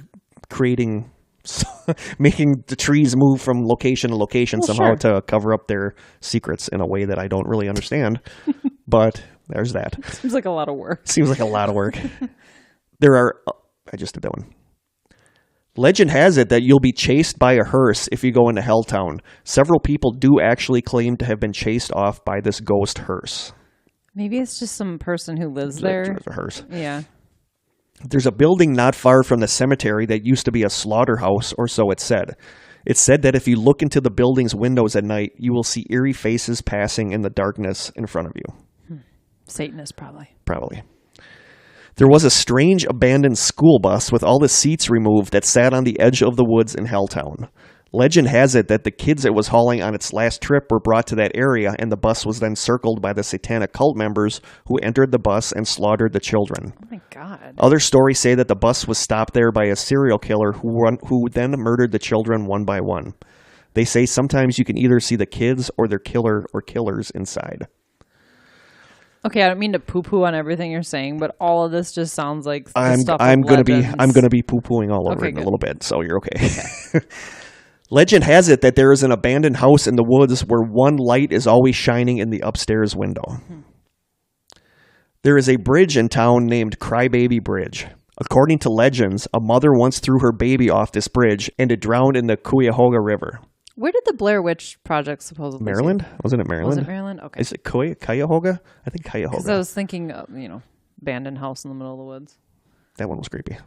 making the trees move from location to location somehow to cover up their secrets in a way that I don't really understand. But there's that. Seems like a lot of work. I just did that one. Legend has it that you'll be chased by a hearse if you go into Helltown. Several people do actually claim to have been chased off by this ghost hearse. Maybe it's just some person who lives there. There's a hearse. Yeah. There's a building not far from the cemetery that used to be a slaughterhouse, or so it's said. It's said that if you look into the building's windows at night, you will see eerie faces passing in the darkness in front of you. Satanist, probably. Probably. There was a strange abandoned school bus with all the seats removed that sat on the edge of the woods in Helltown. Legend has it that the kids it was hauling on its last trip were brought to that area, and the bus was then circled by the satanic cult members who entered the bus and slaughtered the children. Oh my God. Other stories say that the bus was stopped there by a serial killer who then murdered the children one by one. They say sometimes you can either see the kids or their killer or killers inside. Okay, I don't mean to poo-poo on everything you're saying, but all of this just sounds like I'm gonna be poo-pooing all over it in a little bit, so you're okay. Legend has it that there is an abandoned house in the woods where one light is always shining in the upstairs window. There is a bridge in town named Crybaby Bridge. According to legends, a mother once threw her baby off this bridge and it drowned in the Cuyahoga River. Where did the Blair Witch Project supposedly Maryland? Wasn't it Maryland? Was it Maryland? Okay. Is it Cuyahoga? I think Cuyahoga. Because I was thinking, abandoned house in the middle of the woods. That one was creepy.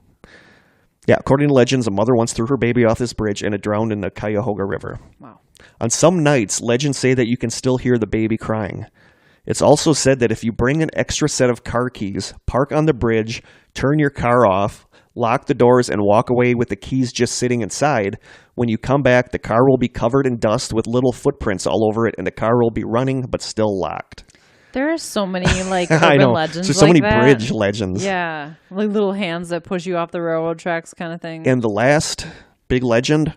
Yeah, according to legends, a mother once threw her baby off this bridge and it drowned in the Cuyahoga River. Wow. On some nights, legends say that you can still hear the baby crying. It's also said that if you bring an extra set of car keys, park on the bridge, turn your car off, lock the doors, and walk away with the keys just sitting inside, when you come back, the car will be covered in dust with little footprints all over it, and the car will be running but still locked. There are so many urban legends. There's so many bridge legends. Yeah, like little hands that push you off the railroad tracks, kind of thing. And the last big legend: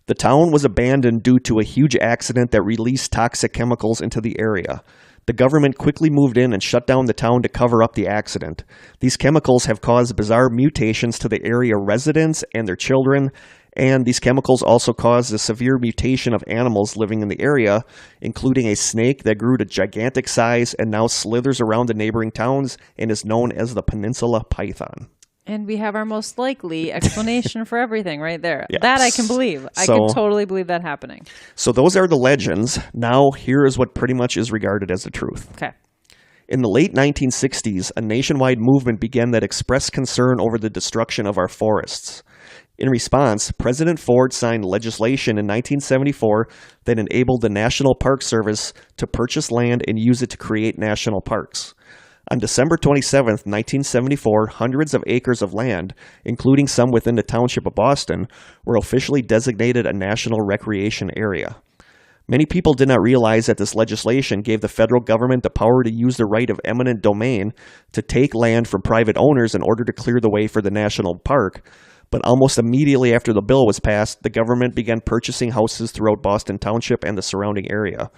the town was abandoned due to a huge accident that released toxic chemicals into the area. The government quickly moved in and shut down the town to cover up the accident. These chemicals have caused bizarre mutations to the area residents and their children, and these chemicals also caused a severe mutation of animals living in the area, including a snake that grew to gigantic size and now slithers around the neighboring towns and is known as the Peninsula Python. And we have our most likely explanation for everything right there. Yeah. That I can believe. I can totally believe that happening. So those are the legends. Now, here is what pretty much is regarded as the truth. Okay. In the late 1960s, a nationwide movement began that expressed concern over the destruction of our forests. In response, President Ford signed legislation in 1974 that enabled the National Park Service to purchase land and use it to create national parks. On December 27, 1974, hundreds of acres of land, including some within the township of Boston, were officially designated a national recreation area. Many people did not realize that this legislation gave the federal government the power to use the right of eminent domain to take land from private owners in order to clear the way for the national park. But almost immediately after the bill was passed, the government began purchasing houses throughout Boston Township and the surrounding area.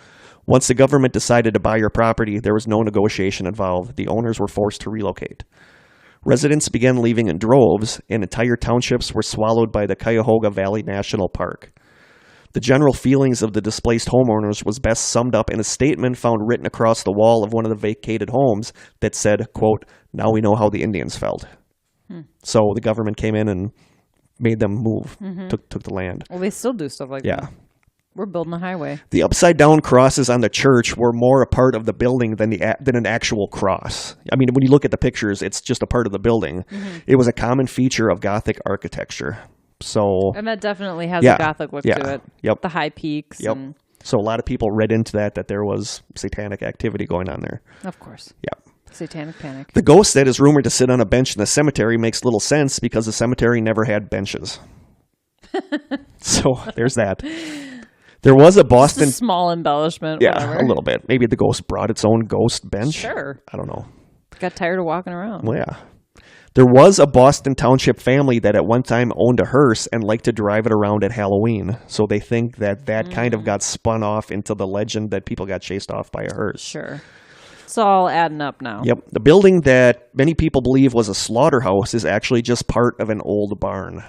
Once the government decided to buy your property, there was no negotiation involved. The owners were forced to relocate. Residents began leaving in droves, and entire townships were swallowed by the Cuyahoga Valley National Park. The general feelings of the displaced homeowners was best summed up in a statement found written across the wall of one of the vacated homes that said, quote, "Now we know how the Indians felt." So the government came in and made them move, took the land. Well, they still do stuff like that. We're building a highway. The upside-down crosses on the church were more a part of the building than an actual cross. I mean, when you look at the pictures, it's just a part of the building. It was a common feature of Gothic architecture. And that definitely has a Gothic look to it. Yep. The high peaks. Yep. So a lot of people read into that there was satanic activity going on there. Of course. Yep. Satanic panic. The ghost that is rumored to sit on a bench in the cemetery makes little sense because the cemetery never had benches. So there's that. There was a Boston... Just a small embellishment. Yeah, whatever. a little bit. Maybe the ghost brought its own ghost bench. Sure. I don't know. Got tired of walking around. Well, yeah. There was a Boston Township family that at one time owned a hearse and liked to drive it around at Halloween. So they think that kind of got spun off into the legend that people got chased off by a hearse. Sure. It's all adding up now. Yep. The building that many people believe was a slaughterhouse is actually just part of an old barn.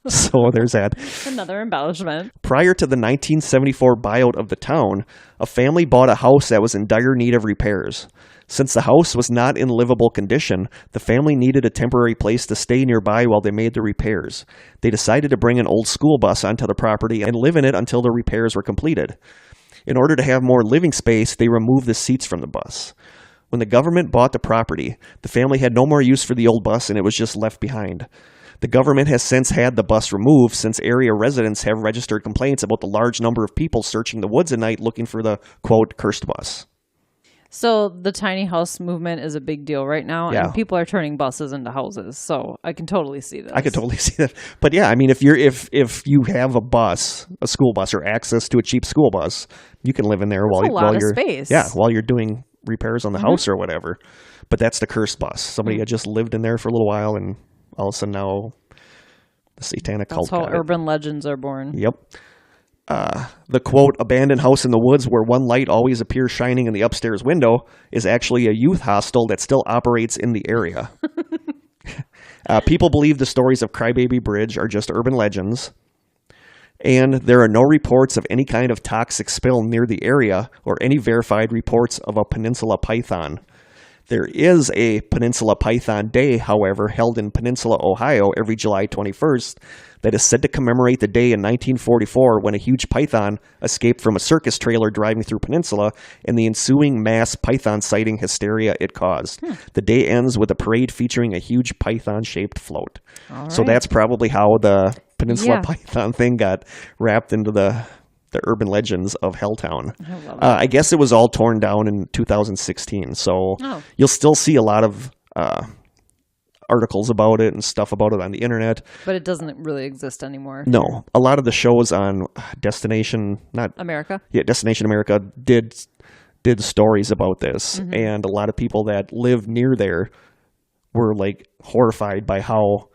So there's that. Another embellishment. Prior to the 1974 buyout of the town, a family bought a house that was in dire need of repairs. Since the house was not in livable condition, the family needed a temporary place to stay nearby while they made the repairs. They decided to bring an old school bus onto the property and live in it until the repairs were completed. In order to have more living space, they removed the seats from the bus. When the government bought the property, the family had no more use for the old bus and it was just left behind. The government has since had the bus removed since area residents have registered complaints about the large number of people searching the woods at night looking for the, quote, cursed bus. So the tiny house movement is a big deal right now, and people are turning buses into houses. So I can totally see this. I could totally see that. But yeah, I mean, if you have a bus, a school bus, or access to a cheap school bus, you can live in there while you're space. Yeah, while you're doing repairs on the house or whatever. But that's the cursed bus. Somebody had just lived in there for a little while, and all of a sudden now the satanic cult. That's how urban legends are born. Yep. The quote, abandoned house in the woods where one light always appears shining in the upstairs window is actually a youth hostel that still operates in the area. People believe the stories of Crybaby Bridge are just urban legends, and there are no reports of any kind of toxic spill near the area or any verified reports of a peninsula python. There is a Peninsula Python Day, however, held in Peninsula, Ohio every July 21st that is said to commemorate the day in 1944 when a huge python escaped from a circus trailer driving through Peninsula and the ensuing mass python sighting hysteria it caused. The day ends with a parade featuring a huge python-shaped float. So that's probably how the Peninsula Python thing got wrapped into the urban legends of Helltown. I guess it was all torn down in 2016, so you'll still see a lot of articles about it and stuff about it on the internet. But it doesn't really exist anymore. No. A lot of the shows on Destination America did stories about this, and a lot of people that live near there were like horrified by how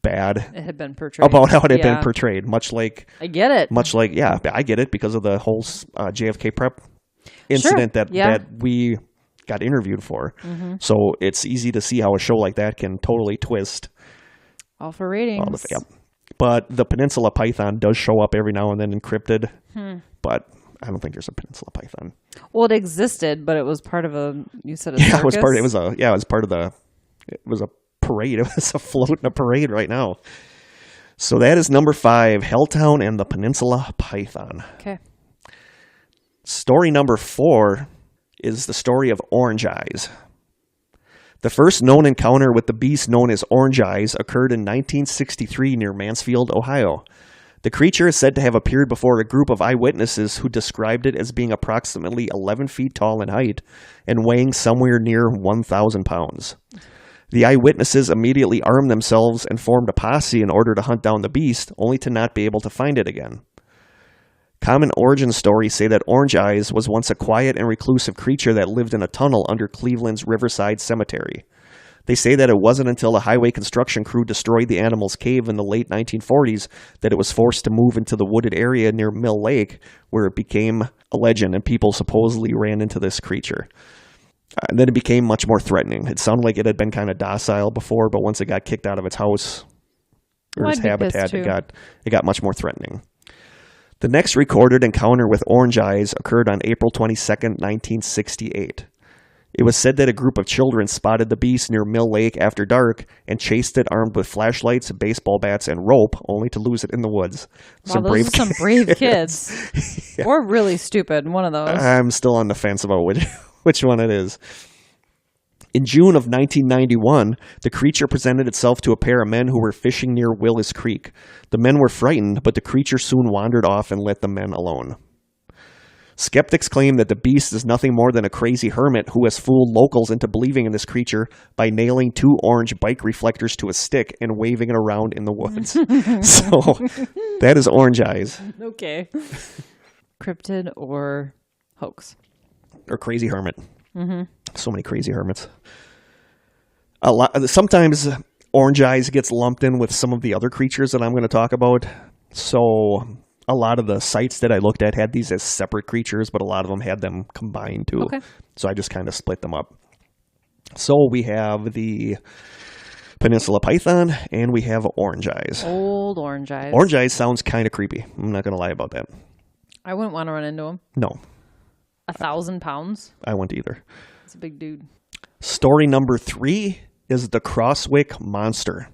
bad it had been portrayed. About how it had been portrayed. Much like I get it. I get it because of the whole JFK prep incident that we got interviewed for. So it's easy to see how a show like that can totally twist. All for ratings. But the Peninsula Python does show up every now and then encrypted. But I don't think there's a Peninsula Python. Well, it existed, but it was part of a. You said a circus? It was a parade. It was afloat in a parade right now. So that is number 5, Helltown and the Peninsula Python. Okay. Story number 4 is the story of Orange Eyes. The first known encounter with the beast known as Orange Eyes occurred in 1963 near Mansfield, Ohio. The creature is said to have appeared before a group of eyewitnesses who described it as being approximately 11 feet tall in height and weighing somewhere near 1,000 pounds. The eyewitnesses immediately armed themselves and formed a posse in order to hunt down the beast, only to not be able to find it again. Common origin stories say that Orange Eyes was once a quiet and reclusive creature that lived in a tunnel under Cleveland's Riverside Cemetery. They say that it wasn't until a highway construction crew destroyed the animal's cave in the late 1940s that it was forced to move into the wooded area near Mill Lake, where it became a legend and people supposedly ran into this creature. And then it became much more threatening. It sounded like it had been kind of docile before, but once it got kicked out of its house or its habitat, it got much more threatening. The next recorded encounter with Orange Eyes occurred on April 22nd, 1968. It was said that a group of children spotted the beast near Mill Lake after dark and chased it armed with flashlights, baseball bats, and rope, only to lose it in the woods. Wow, those are some brave kids. Yeah. Or really stupid, one of those. I'm still on the fence about which one it is. In June of 1991, the creature presented itself to a pair of men who were fishing near Willis Creek. The men were frightened, but the creature soon wandered off and let the men alone. Skeptics claim that the beast is nothing more than a crazy hermit who has fooled locals into believing in this creature by nailing 2 orange bike reflectors to a stick and waving it around in the woods. So, that is Orange Eyes. Okay. Cryptid or hoax? Or crazy hermit. Mm-hmm. So many crazy hermits. Sometimes Orange Eyes gets lumped in with some of the other creatures that I'm going to talk about. So a lot of the sites that I looked at had these as separate creatures, but a lot of them had them combined too. Okay. So I just kind of split them up. So we have the Peninsula Python and we have Orange Eyes. Old Orange Eyes. Orange Eyes sounds kind of creepy. I'm not going to lie about that. I wouldn't want to run into him. No. 1,000 pounds? I wouldn't either. It's a big dude. Story number 3 is the Crosswick Monster.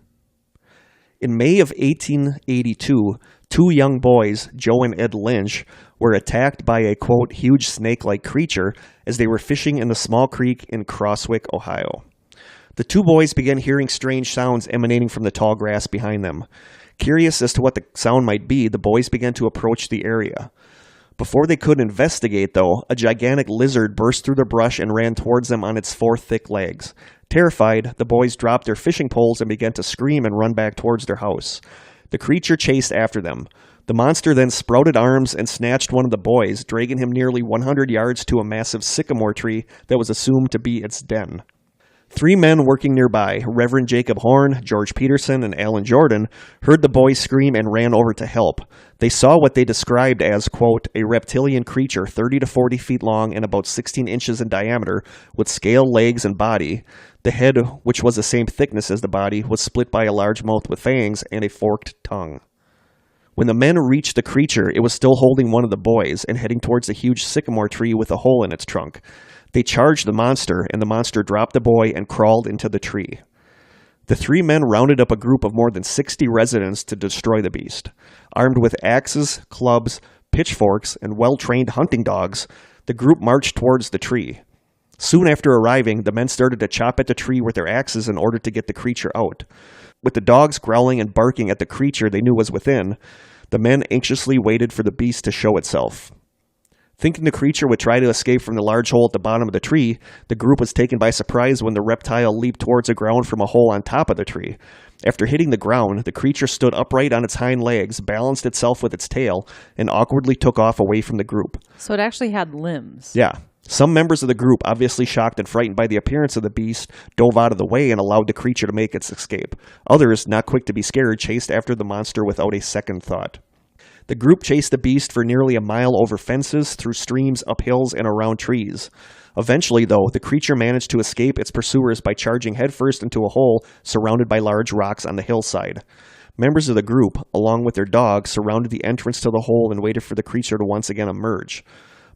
In May of 1882, 2 young boys, Joe and Ed Lynch, were attacked by a, quote, huge snake-like creature as they were fishing in a small creek in Crosswick, Ohio. The 2 boys began hearing strange sounds emanating from the tall grass behind them. Curious as to what the sound might be, the boys began to approach the area. Before they could investigate, though, a gigantic lizard burst through the brush and ran towards them on its 4 thick legs. Terrified, the boys dropped their fishing poles and began to scream and run back towards their house. The creature chased after them. The monster then sprouted arms and snatched one of the boys, dragging him nearly 100 yards to a massive sycamore tree that was assumed to be its den. 3 men working nearby, Reverend Jacob Horn, George Peterson, and Alan Jordan, heard the boys scream and ran over to help. They saw what they described as, quote, a reptilian creature 30 to 40 feet long and about 16 inches in diameter, with scaled legs and body. The head, which was the same thickness as the body, was split by a large mouth with fangs and a forked tongue. When the men reached the creature, it was still holding one of the boys and heading towards a huge sycamore tree with a hole in its trunk. They charged the monster, and the monster dropped the boy and crawled into the tree. The 3 men rounded up a group of more than 60 residents to destroy the beast. Armed with axes, clubs, pitchforks, and well-trained hunting dogs, the group marched towards the tree. Soon after arriving, the men started to chop at the tree with their axes in order to get the creature out. With the dogs growling and barking at the creature they knew was within, the men anxiously waited for the beast to show itself. Thinking the creature would try to escape from the large hole at the bottom of the tree, the group was taken by surprise when the reptile leaped towards the ground from a hole on top of the tree. After hitting the ground, the creature stood upright on its hind legs, balanced itself with its tail, and awkwardly took off away from the group. So it actually had limbs. Yeah. Some members of the group, obviously shocked and frightened by the appearance of the beast, dove out of the way and allowed the creature to make its escape. Others, not quick to be scared, chased after the monster without a second thought. The group chased the beast for nearly a mile over fences, through streams, up hills, and around trees. Eventually, though, the creature managed to escape its pursuers by charging headfirst into a hole surrounded by large rocks on the hillside. Members of the group, along with their dogs, surrounded the entrance to the hole and waited for the creature to once again emerge.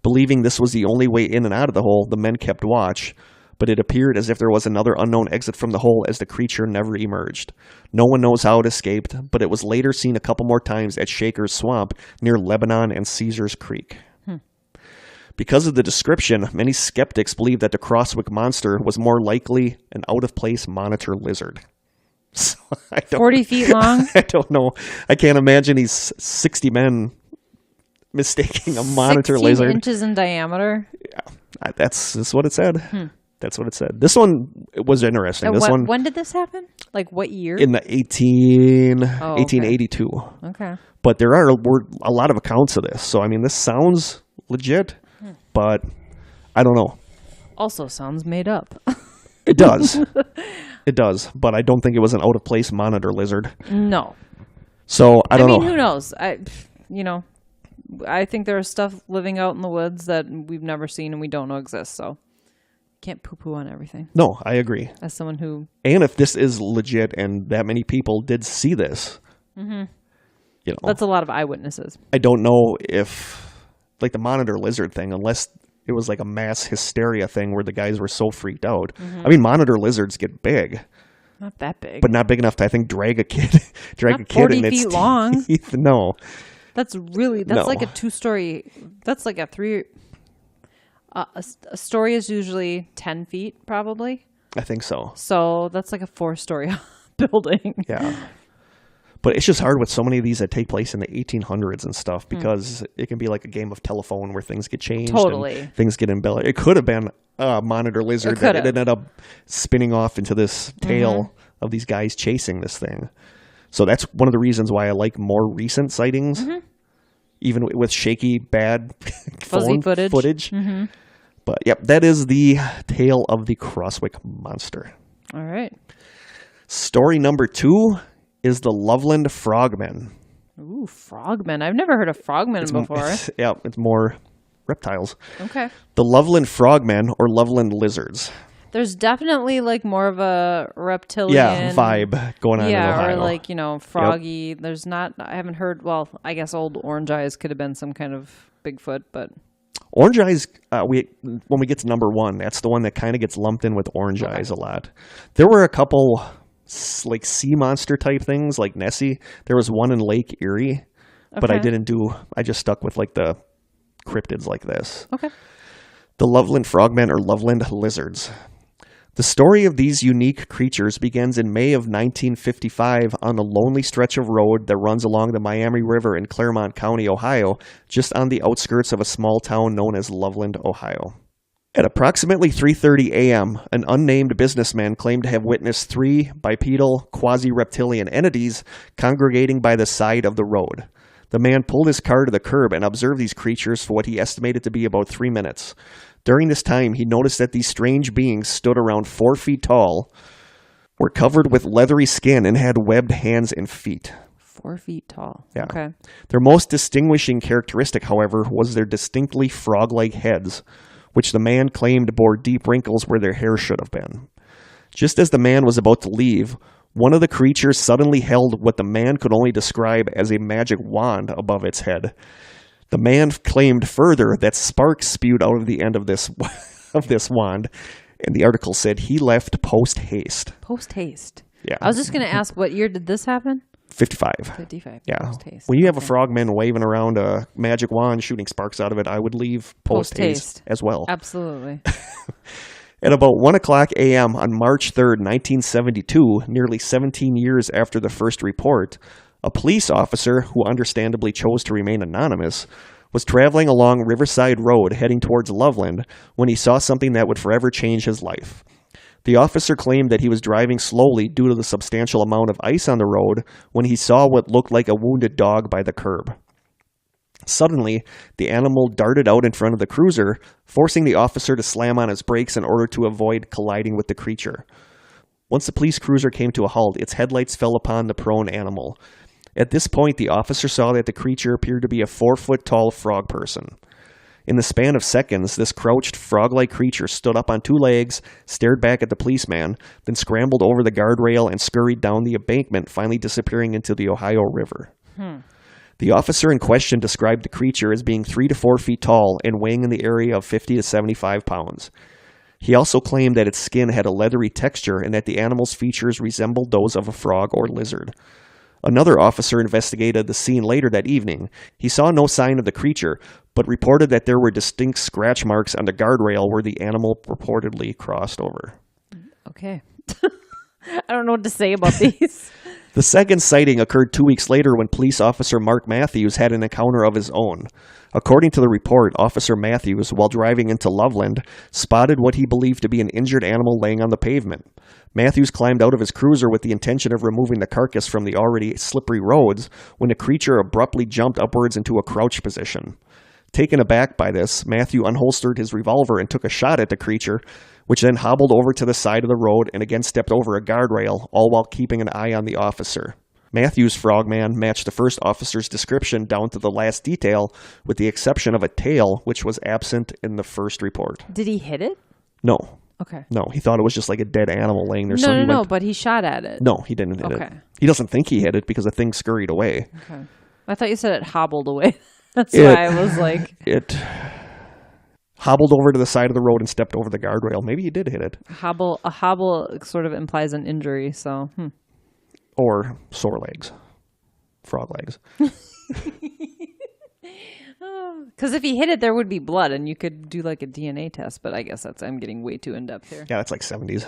Believing this was the only way in and out of the hole, the men kept watch. but it appeared as if there was another unknown exit from the hole as the creature never emerged. No one knows how it escaped, but it was later seen a couple more times at Shaker's Swamp near Lebanon and Caesars Creek. Because of the description, many skeptics believe that the Crosswick monster was more likely an out-of-place monitor lizard. So 40 feet long? I don't know. I can't imagine these 60 men mistaking a monitor 16 lizard. inches in diameter? Yeah, that's what it said. That's what it said. This one was interesting. When did this happen? Like what year? In the 1882. Okay. But there were a lot of accounts of this. So, I mean, this sounds legit, but I don't know. Also sounds made up. It does. It does. But I don't think it was an out-of-place monitor lizard. No. So, I don't know. Who knows? I think there's stuff living out in the woods that we've never seen and we don't know exists. So, can't poo-poo on everything. No, I agree. As someone who... And if this is legit and that many people did see this, that's a lot of eyewitnesses. I don't know if, like the monitor lizard thing, unless it was like a mass hysteria thing where the guys were so freaked out. I mean, monitor lizards get big. Not that big. But not big enough to, I think, drag a kid not in 40 its feet long. teeth. No. That's like a 2-story, that's like a 3... a story is usually 10 feet, probably. I think so. So that's like a 4-story building. Yeah. But it's just hard with so many of these that take place in the 1800s and stuff because it can be like a game of telephone where things get changed. Totally. And things get embellished. It could have been a monitor lizard that it ended up spinning off into this tale of these guys chasing this thing. So that's one of the reasons why I like more recent sightings, even with shaky, bad fuzzy phone footage. But yep, that is the tale of the Crosswick monster. All right. Story number 2 is the Loveland frogmen. Ooh, frogmen. I've never heard of frogmen before. It's more reptiles. Okay. The Loveland frogmen or Loveland lizards. There's definitely like more of a reptilian vibe going on in Ohio. Or like, froggy. There's not, I haven't heard, well, I guess old Orange Eyes could have been some kind of Bigfoot, but... Orange Eyes, when we get to number 1, that's the one that kind of gets lumped in with Orange Eyes a lot. There were a couple like sea monster type things like Nessie. There was one in Lake Erie, but I just stuck with like the cryptids like this. Okay. The Loveland frogmen or Loveland lizards. The story of these unique creatures begins in May of 1955 on the lonely stretch of road that runs along the Miami River in Claremont County, Ohio, just on the outskirts of a small town known as Loveland, Ohio. At approximately 3:30 a.m., an unnamed businessman claimed to have witnessed 3 bipedal quasi-reptilian entities congregating by the side of the road. The man pulled his car to the curb and observed these creatures for what he estimated to be about 3 minutes. During this time, he noticed that these strange beings stood around 4 feet tall, were covered with leathery skin, and had webbed hands and feet. 4 feet tall. Yeah. Okay. Their most distinguishing characteristic, however, was their distinctly frog-like heads, which the man claimed bore deep wrinkles where their hair should have been. Just as the man was about to leave, one of the creatures suddenly held what the man could only describe as a magic wand above its head. The man claimed further that sparks spewed out of the end of this wand, and the article said he left post-haste. Post-haste. Yeah. I was just going to ask, what year did this happen? 55. 55. Yeah. Post-haste. When you have a frogman waving around a magic wand shooting sparks out of it, I would leave post-haste as well. Absolutely. At about 1 o'clock a.m. on March 3rd, 1972, nearly 17 years after the first report, a police officer, who understandably chose to remain anonymous, was traveling along Riverside Road heading towards Loveland when he saw something that would forever change his life. The officer claimed that he was driving slowly due to the substantial amount of ice on the road when he saw what looked like a wounded dog by the curb. Suddenly, the animal darted out in front of the cruiser, forcing the officer to slam on his brakes in order to avoid colliding with the creature. Once the police cruiser came to a halt, its headlights fell upon the prone animal. At this point, the officer saw that the creature appeared to be a 4-foot-tall frog person. In the span of seconds, this crouched, frog-like creature stood up on 2 legs, stared back at the policeman, then scrambled over the guardrail and scurried down the embankment, finally disappearing into the Ohio River. The officer in question described the creature as being 3 to 4 feet tall and weighing in the area of 50 to 75 pounds. He also claimed that its skin had a leathery texture and that the animal's features resembled those of a frog or lizard. Another officer investigated the scene later that evening. He saw no sign of the creature, but reported that there were distinct scratch marks on the guardrail where the animal purportedly crossed over. Okay. I don't know what to say about these. The second sighting occurred 2 weeks later when police officer Mark Matthews had an encounter of his own. According to the report, Officer Matthews, while driving into Loveland, spotted what he believed to be an injured animal laying on the pavement. Matthews climbed out of his cruiser with the intention of removing the carcass from the already slippery roads when the creature abruptly jumped upwards into a crouch position. Taken aback by this, Matthew unholstered his revolver and took a shot at the creature, which then hobbled over to the side of the road and again stepped over a guardrail, all while keeping an eye on the officer. Matthew's frogman matched the first officer's description down to the last detail, with the exception of a tail, which was absent in the first report. Did he hit it? No. Okay. No, he thought it was just like a dead animal laying there. No, but he shot at it. No, he didn't hit it. He doesn't think he hit it because the thing scurried away. Okay. I thought you said it hobbled away. That's why I was like... It hobbled over to the side of the road and stepped over the guardrail. Maybe he did hit it. A hobble sort of implies an injury, so... Or sore legs. Frog legs. Because if he hit it, there would be blood, and you could do like a DNA test, but I guess I'm getting way too in-depth here. Yeah, that's like 70s.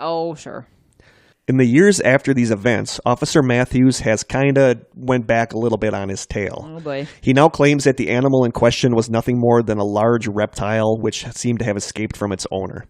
Oh, sure. In the years after these events, Officer Matthews has kind of went back a little bit on his tail. Oh, boy. He now claims that the animal in question was nothing more than a large reptile which seemed to have escaped from its owner.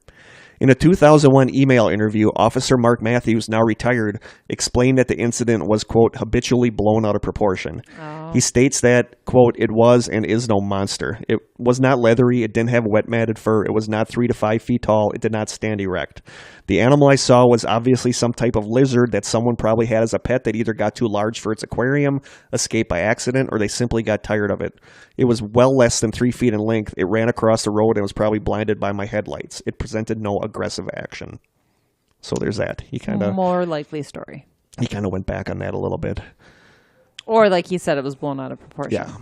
In a 2001 email interview, Officer Mark Matthews, now retired, explained that the incident was, quote, habitually blown out of proportion. Oh. He states that, quote, it was and is no monster. It was not leathery. It didn't have wet matted fur. It was not 3 to 5 feet tall. It did not stand erect. The animal I saw was obviously some type of lizard that someone probably had as a pet that either got too large for its aquarium, escaped by accident, or they simply got tired of it. It was well less than 3 feet in length. It ran across the road and was probably blinded by my headlights. It presented no aggressive action. So there's that. He kind of more likely story. He kind of went back on that a little bit. Or like he said, it was blown out of proportion. Yeah.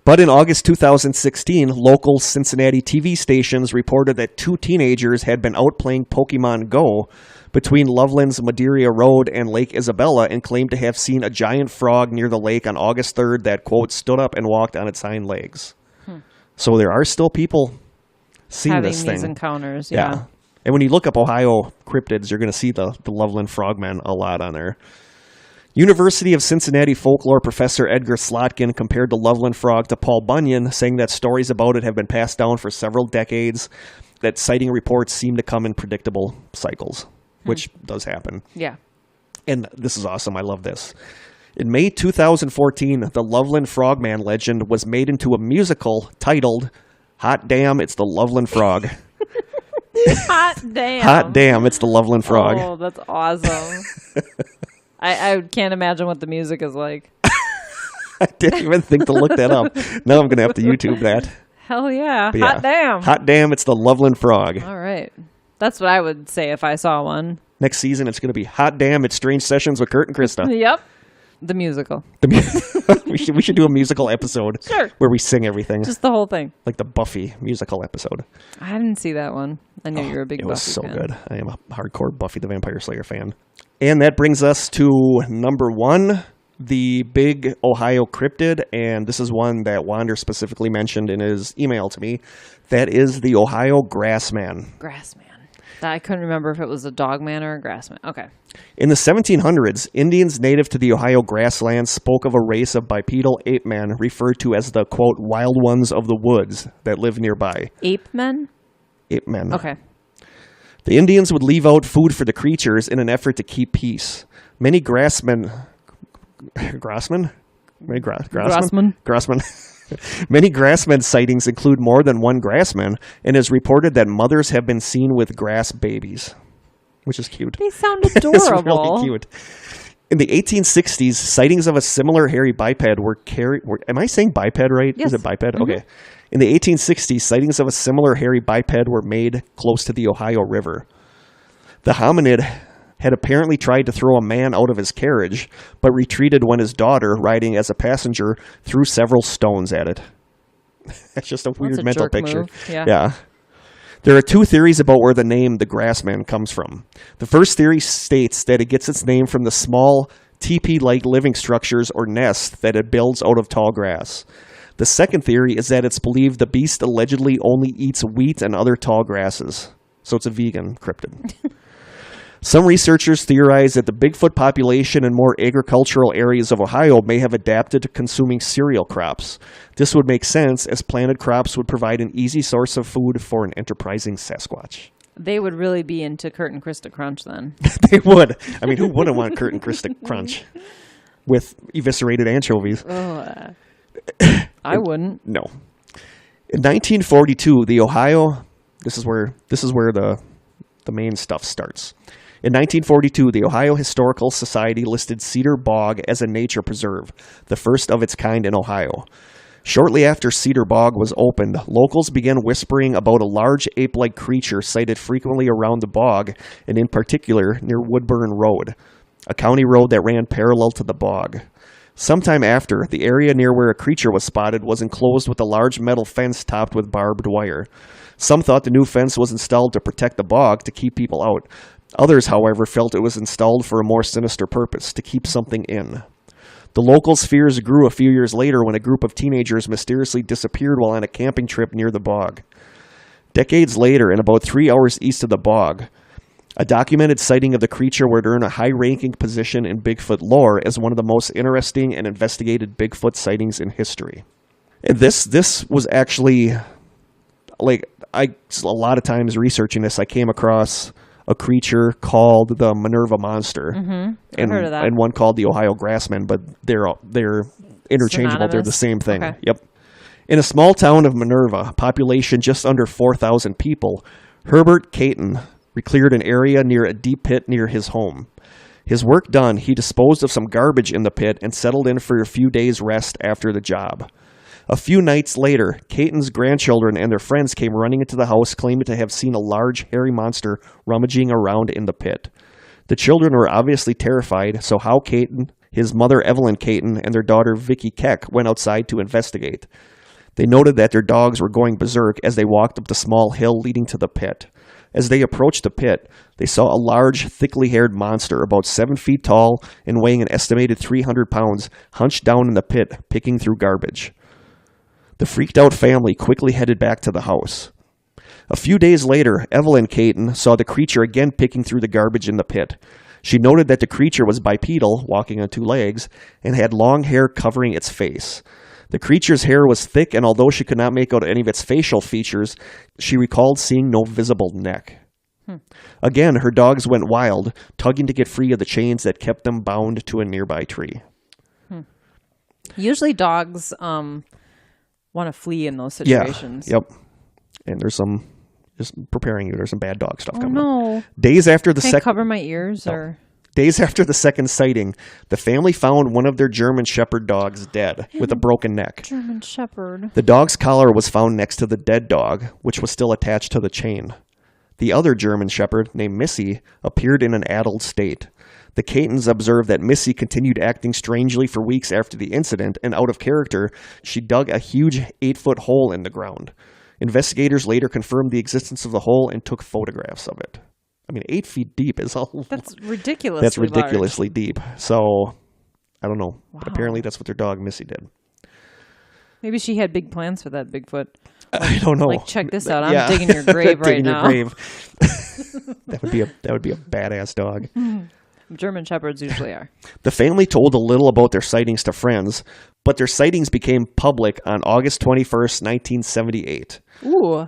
But in August 2016, local Cincinnati TV stations reported that 2 teenagers had been out playing Pokemon Go between Loveland's Madeira Road and Lake Isabella and claimed to have seen a giant frog near the lake on August 3rd that, quote, stood up and walked on its hind legs. So there are still people seeing having this thing. These encounters, yeah. And when you look up Ohio Cryptids, you're going to see the Loveland frogmen a lot on there. University of Cincinnati folklore professor Edgar Slotkin compared the Loveland frog to Paul Bunyan, saying that stories about it have been passed down for several decades, that sighting reports seem to come in predictable cycles, which does happen. Yeah. And this is awesome. I love this. In May 2014, the Loveland Frogman legend was made into a musical titled Hot Damn, It's the Loveland Frog. Hot damn. Hot damn, it's the Loveland Frog. Oh, that's awesome. I can't imagine what the music is like. I didn't even think to look that up. Now I'm going to have to YouTube that. Hell yeah. But Hot damn. Hot damn, it's the Loveland Frog. All right. That's what I would say if I saw one. Next season, it's going to be Hot Damn, It's Strange Sessions with Kurt and Krista. Yep. The musical. We should do a musical episode. Sure. Where we sing everything. Just the whole thing. Like the Buffy musical episode. I didn't see that one. I knew you were a big Buffy fan. It was so good. I am a hardcore Buffy the Vampire Slayer fan. And that brings us to number 1, the big Ohio cryptid. And this is one that Wander specifically mentioned in his email to me. That is the Ohio Grassman. Grassman. I couldn't remember if it was a dogman or a grassman. Okay. In the 1700s, Indians native to the Ohio grasslands spoke of a race of bipedal ape men referred to as the, quote, wild ones of the woods that live nearby. Ape men? Ape men. Okay. The Indians would leave out food for the creatures in an effort to keep peace. Many Grassmen... Grassmen? Many Grassmen sightings include more than one Grassman, and is reported that mothers have been seen with grass babies, which is cute. They sound adorable. It's really cute. In the 1860s, sightings of a similar hairy biped were carried... Am I saying biped right? Yes. Is it biped? Mm-hmm. Okay. In the 1860s, sightings of a similar hairy biped were made close to the Ohio River. The hominid had apparently tried to throw a man out of his carriage, but retreated when his daughter, riding as a passenger, threw several stones at it. That's just a weird mental picture. Yeah. There are two theories about where the name the Grassman comes from. The first theory states that it gets its name from the small teepee-like living structures or nests that it builds out of tall grass. The second theory is that it's believed the beast allegedly only eats wheat and other tall grasses. So it's a vegan cryptid. Some researchers theorize that the Bigfoot population in more agricultural areas of Ohio may have adapted to consuming cereal crops. This would make sense, as planted crops would provide an easy source of food for an enterprising Sasquatch. They would really be into Kurt and Krista Crunch then. They would. I mean, who wouldn't want Kurt and Krista Crunch with eviscerated anchovies? Oh, I wouldn't. No. In 1942, the Ohio... This is where the main stuff starts. In 1942, the Ohio Historical Society listed Cedar Bog as a nature preserve, the first of its kind in Ohio. Shortly after Cedar Bog was opened, locals began whispering about a large ape-like creature sighted frequently around the bog, and in particular near Woodburn Road, a county road that ran parallel to the bog. Sometime after, the area near where a creature was spotted was enclosed with a large metal fence topped with barbed wire. Some thought the new fence was installed to protect the bog to keep people out. Others, however, felt it was installed for a more sinister purpose, to keep something in. The locals' fears grew a few years later when a group of teenagers mysteriously disappeared while on a camping trip near the bog. Decades later, and about 3 hours east of the bog, a documented sighting of the creature would earn a high-ranking position in Bigfoot lore as one of the most interesting and investigated Bigfoot sightings in history. And this was actually, a lot of times researching this, I came across a creature called the Minerva Monster. Mm-hmm. I've heard of that. And one called the Ohio Grassman, but they're interchangeable. Synonymous? They're the same thing. Okay. Yep. In a small town of Minerva, population just under 4,000 people, Herbert Caton cleared an area near a deep pit near his home. His work done, he disposed of some garbage in the pit and settled in for a few days' rest after the job. A few nights later, Caton's grandchildren and their friends came running into the house claiming to have seen a large, hairy monster rummaging around in the pit. The children were obviously terrified, so Hal Caton, his mother Evelyn Caton, and their daughter Vicky Keck went outside to investigate. They noted that their dogs were going berserk as they walked up the small hill leading to the pit. As they approached the pit, they saw a large, thickly haired monster about 7 feet tall and weighing an estimated 300 pounds, hunched down in the pit, picking through garbage. The freaked-out family quickly headed back to the house. A few days later, Evelyn Caton saw the creature again picking through the garbage in the pit. She noted that the creature was bipedal, walking on 2 legs, and had long hair covering its face. The creature's hair was thick, and although she could not make out any of its facial features, she recalled seeing no visible neck. Again, her dogs went wild, tugging to get free of the chains that kept them bound to a nearby tree. Usually dogs want to flee in those situations. Yeah, yep. And there's some, just preparing you, there's some bad dog stuff coming up. No. Days after the Can I cover my ears? Or Days after the second sighting, the family found one of their German Shepherd dogs dead with a broken neck. German Shepherd. The dog's collar was found next to the dead dog, which was still attached to the chain. The other German Shepherd, named Missy, appeared in an addled state. The Catons observed that Missy continued acting strangely for weeks after the incident, and out of character, she dug a huge 8-foot hole in the ground. Investigators later confirmed the existence of the hole and took photographs of it. I mean, 8 feet deep is a That's ridiculously That's ridiculously large. deep. So, I don't know. Wow. But apparently that's what their dog Missy did. Maybe she had big plans for that Bigfoot. I don't know. Like, check this out. I'm digging your grave right Digging now. your grave. that would be a badass dog. German Shepherds usually are. The family told a little about their sightings to friends, but their sightings became public on August 21st, 1978. Ooh.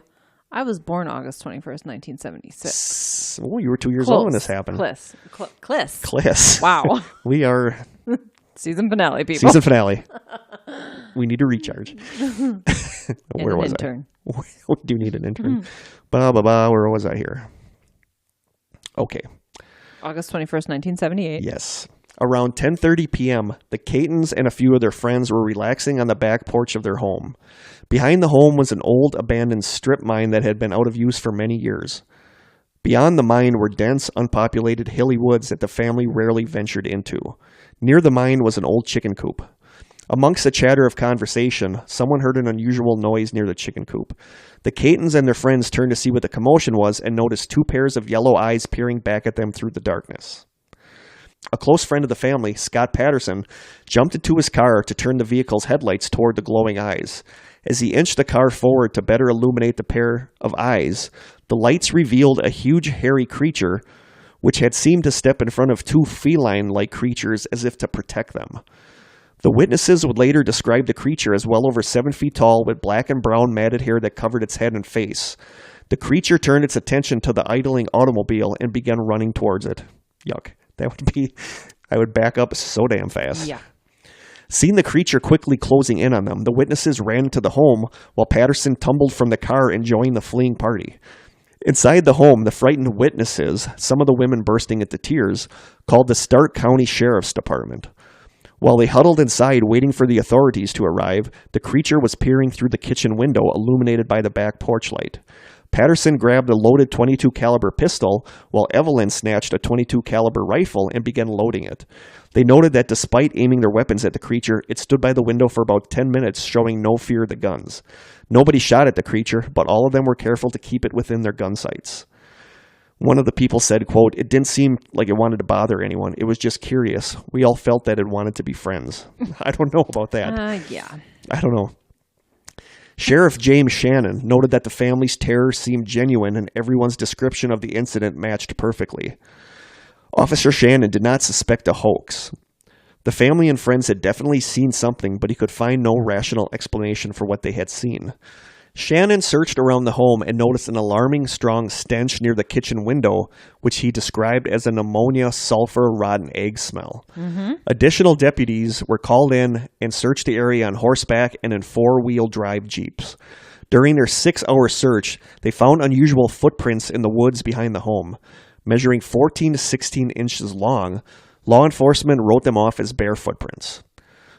I was born August 21st, 1976. Oh, you were 2 years old when this happened. Kliss. Wow. We are... Season finale, people. Season finale. We need to recharge. Where was intern. I? We do need an intern. Where was I here? Okay. August 21st, 1978. Yes. Around 10:30 p.m., the Catons and a few of their friends were relaxing on the back porch of their home. Behind the home was an old, abandoned strip mine that had been out of use for many years. Beyond the mine were dense, unpopulated, hilly woods that the family rarely ventured into. Near the mine was an old chicken coop. Amongst the chatter of conversation, someone heard an unusual noise near the chicken coop. The Catons and their friends turned to see what the commotion was and noticed 2 pairs of yellow eyes peering back at them through the darkness. A close friend of the family, Scott Patterson, jumped into his car to turn the vehicle's headlights toward the glowing eyes. As he inched the car forward to better illuminate the pair of eyes, the lights revealed a huge hairy creature which had seemed to step in front of 2 feline-like creatures as if to protect them. The witnesses would later describe the creature as well over 7 feet tall with black and brown matted hair that covered its head and face. The creature turned its attention to the idling automobile and began running towards it. Yuck. That would be... I would back up so damn fast. Yeah. Seeing the creature quickly closing in on them, the witnesses ran into the home while Patterson tumbled from the car and joined the fleeing party. Inside the home, the frightened witnesses, some of the women bursting into tears, called the Stark County Sheriff's Department. While they huddled inside waiting for the authorities to arrive, the creature was peering through the kitchen window illuminated by the back porch light. Patterson grabbed a loaded .22 caliber pistol, while Evelyn snatched a .22 caliber rifle and began loading it. They noted that despite aiming their weapons at the creature, it stood by the window for about 10 minutes, showing no fear of the guns. Nobody shot at the creature, but all of them were careful to keep it within their gun sights. One of the people said, quote, "It didn't seem like it wanted to bother anyone. It was just curious. We all felt that it wanted to be friends." I don't know about that. Yeah. I don't know. Sheriff James Shannon noted that the family's terror seemed genuine and everyone's description of the incident matched perfectly. Officer Shannon did not suspect a hoax. The family and friends had definitely seen something, but he could find no rational explanation for what they had seen. Shannon searched around the home and noticed an alarming strong stench near the kitchen window, which he described as an ammonia, sulfur, rotten egg smell. Mm-hmm. Additional deputies were called in and searched the area on horseback and in 4-wheel drive jeeps. During their 6-hour search, they found unusual footprints in the woods behind the home. Measuring 14 to 16 inches long, law enforcement wrote them off as bear footprints.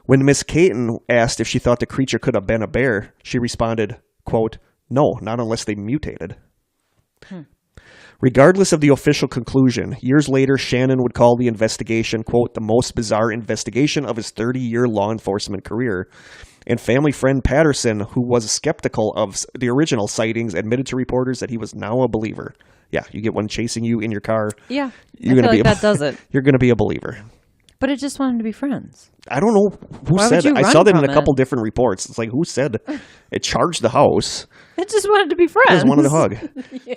When Miss Caton asked if she thought the creature could have been a bear, she responded, quote, "No, not unless they mutated." Regardless of the official conclusion, years later, Shannon would call the investigation, quote, "the most bizarre investigation of his 30-year law enforcement career." And family friend Patterson, who was skeptical of the original sightings, admitted to reporters that he was now a believer. Yeah, you get one chasing you in your car. Yeah, you're gonna be that does it. You're going to be a believer. But it just wanted to be friends. I don't know who said it. I saw that in a couple different reports. It's like, who said it charged the house? It just wanted to be friends. It just wanted a hug. Yeah.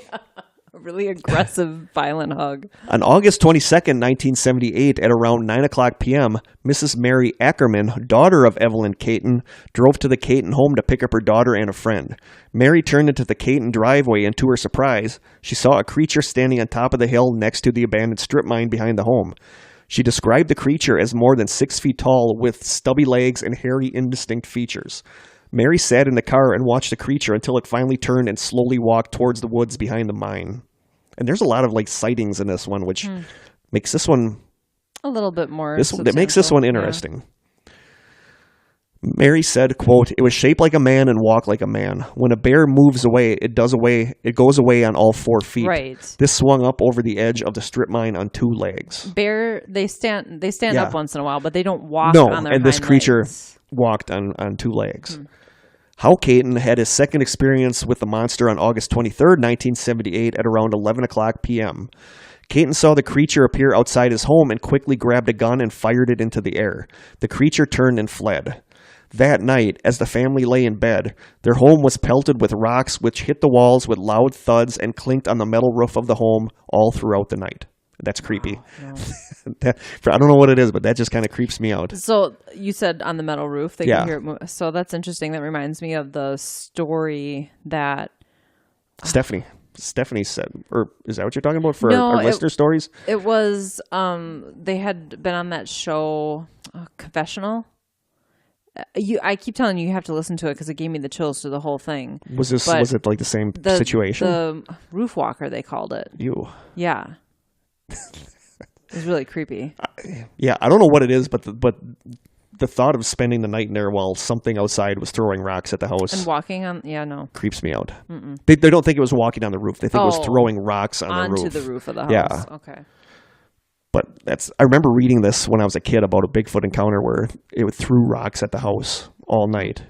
A really aggressive, violent hug. On August 22nd, 1978, at around 9 o'clock p.m., Mrs. Mary Ackerman, daughter of Evelyn Caton, drove to the Caton home to pick up her daughter and a friend. Mary turned into the Caton driveway, and to her surprise, she saw a creature standing on top of the hill next to the abandoned strip mine behind the home. She described the creature as more than 6 feet tall with stubby legs and hairy, indistinct features. Mary sat in the car and watched the creature until it finally turned and slowly walked towards the woods behind the mine. And there's a lot of sightings in this one, which makes this one a little bit more. That makes this one interesting. Yeah. Mary said, quote, "It was shaped like a man and walked like a man. When a bear moves away, it goes away on all 4 feet. Right. This swung up over the edge of the strip mine on 2 legs. Bear, they stand up once in a while, but they don't walk on their hind legs. No, and this creature walked on 2 legs. Hal Caton had his second experience with the monster on August 23rd, 1978 at around 11 o'clock p.m. Caton saw the creature appear outside his home and quickly grabbed a gun and fired it into the air. The creature turned and fled. That night, as the family lay in bed, their home was pelted with rocks which hit the walls with loud thuds and clinked on the metal roof of the home all throughout the night. That's creepy. Wow, no. I don't know what it is, but that just kind of creeps me out. So you said on the metal roof, they can hear it move. So that's interesting. That reminds me of the story that Stephanie said, or is that what you're talking about for our listener stories? It was, they had been on that show, Confessional. I keep telling you have to listen to it because it gave me the chills through the whole thing. Was it like the same situation? The roof walker, they called it. You. Yeah. It was really creepy. Yeah, I don't know what it is, but the thought of spending the night in there while something outside was throwing rocks at the house and walking on, creeps me out. They don't think it was walking on the roof. They think it was throwing rocks on the roof. Onto the roof of the house. Yeah. Okay. But I remember reading this when I was a kid about a Bigfoot encounter where it threw rocks at the house all night.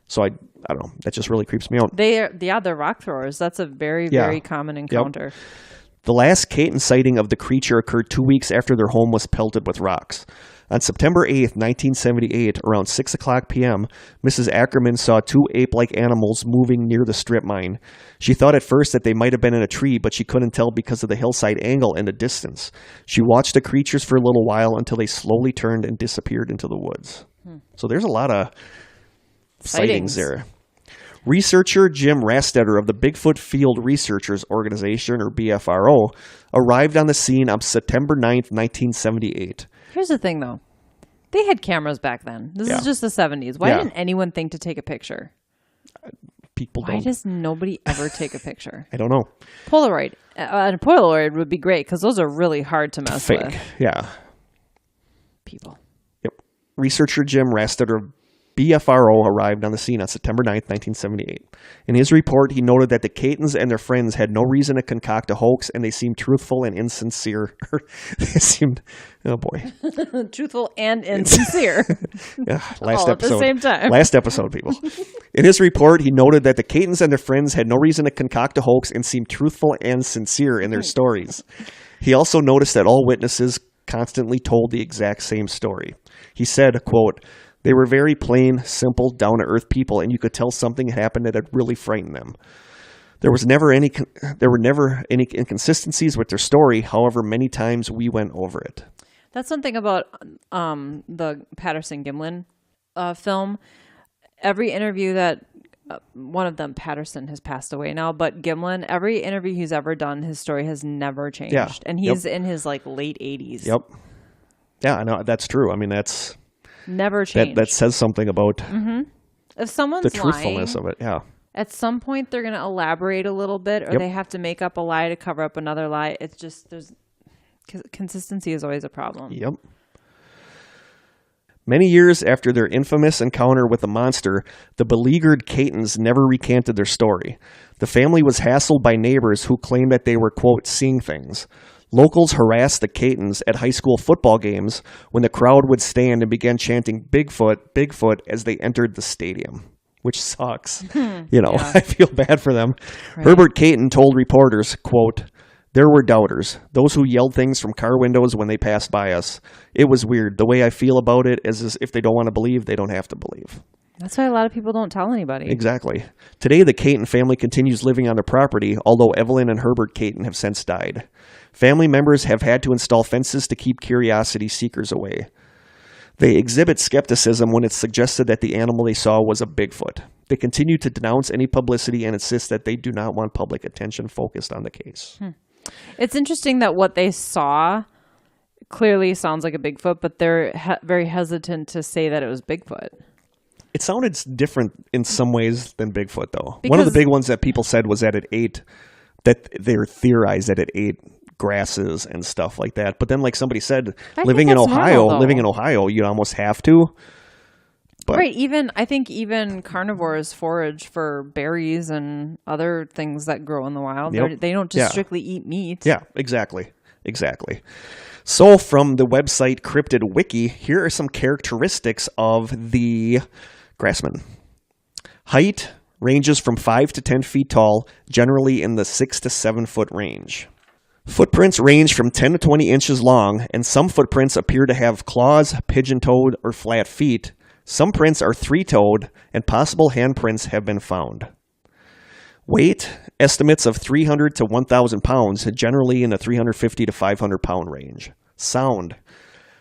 So I don't know. That just really creeps me out. They're rock throwers. That's a very, very common encounter. Yep. The last Caton sighting of the creature occurred 2 weeks after their home was pelted with rocks. On September 8th, 1978, around 6 o'clock p.m., Mrs. Ackerman saw two ape-like animals moving near the strip mine. She thought at first that they might have been in a tree, but she couldn't tell because of the hillside angle and the distance. She watched the creatures for a little while until they slowly turned and disappeared into the woods. So there's a lot of sightings there. Researcher Jim Rastetter of the Bigfoot Field Researchers Organization, or BFRO, arrived on the scene on September 9th, 1978. Here's the thing, though. They had cameras back then. This is just the 70s. Why didn't anyone think to take a picture? Why does nobody ever take a picture? I don't know. Polaroid. A Polaroid would be great because those are really hard to mess with. Yeah. People. Yep. Researcher Jim Rastetter of BFRO arrived on the scene on September 9th, 1978. In his report, he noted that the Catons and their friends had no reason to concoct a hoax, and they seemed truthful and insincere. Oh boy. Truthful and insincere. Last all episode. At the same time. Last episode, people. In his report, he noted that the Catons and their friends had no reason to concoct a hoax and seemed truthful and sincere in their stories. He also noticed that all witnesses constantly told the exact same story. He said, quote, "They were very plain, simple, down-to-earth people, and you could tell something had happened that had really frightened them. There were never any inconsistencies with their story. However, many times we went over it." That's something about the Patterson-Gimlin film. Every interview that one of them, Patterson, has passed away now, but Gimlin, every interview he's ever done, his story has never changed. Yeah. And he's in his late 80s. Yep. Yeah, I know that's true. I mean, that's never changed. That says something about if someone's the truthfulness lying, of it. Yeah. At some point, they're going to elaborate a little bit, or they have to make up a lie to cover up another lie. It's just consistency is always a problem. Yep. Many years after their infamous encounter with the monster, the beleaguered Catons never recanted their story. The family was hassled by neighbors who claimed that they were, quote, seeing things. Locals harassed the Catons at high school football games when the crowd would stand and began chanting "Bigfoot, Bigfoot" as they entered the stadium, which sucks. I feel bad for them. Right. Herbert Caton told reporters, quote, "There were doubters, those who yelled things from car windows when they passed by us. It was weird. The way I feel about it is if they don't want to believe, they don't have to believe." That's why a lot of people don't tell anybody. Exactly. Today, the Caton family continues living on the property, although Evelyn and Herbert Caton have since died. Family members have had to install fences to keep curiosity seekers away. They exhibit skepticism when it's suggested that the animal they saw was a Bigfoot. They continue to denounce any publicity and insist that they do not want public attention focused on the case. It's interesting that what they saw clearly sounds like a Bigfoot, but they're very hesitant to say that it was Bigfoot. It sounded different in some ways than Bigfoot, though. One of the big ones that people said was that they theorized that it ate grasses and stuff like that. But then, like somebody said, living in Ohio, you'd almost have to. But, right. I think even carnivores forage for berries and other things that grow in the wild. Yep. They don't just strictly eat meat. Yeah, exactly. So from the website Cryptid Wiki, here are some characteristics of the Grassman. Height ranges from 5 to 10 feet tall, generally in the 6 to 7 foot range. Footprints range from 10 to 20 inches long, and some footprints appear to have claws, pigeon-toed, or flat feet. Some prints are three-toed, and possible handprints have been found. Weight, estimates of 300 to 1,000 pounds, generally in the 350 to 500 pound range. Sound.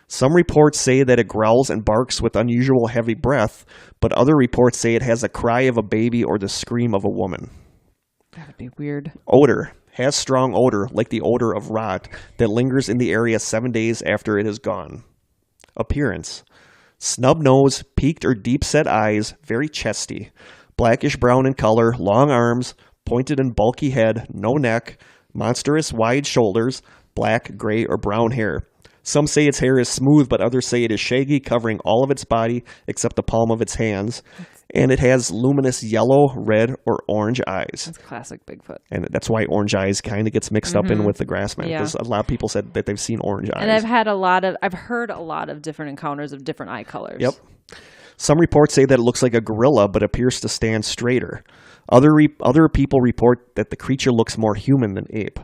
Some reports say that it growls and barks with unusual heavy breath, but other reports say it has a cry of a baby or the scream of a woman. That would be weird. Odor. Has strong odor, like the odor of rot, that lingers in the area 7 days after it is gone. Appearance. Snub nose, peaked or deep-set eyes, very chesty. Blackish brown in color, long arms, pointed and bulky head, no neck, monstrous wide shoulders, black, gray, or brown hair. Some say its hair is smooth, but others say it is shaggy, covering all of its body except the palm of its hands. And it has luminous yellow, red, or orange eyes. That's classic Bigfoot. And that's why orange eyes kind of gets mixed up in with the Grassman, because a lot of people said that they've seen orange eyes. And I've heard a lot of different encounters of different eye colors. Yep. Some reports say that it looks like a gorilla, but appears to stand straighter. Other people report that the creature looks more human than ape.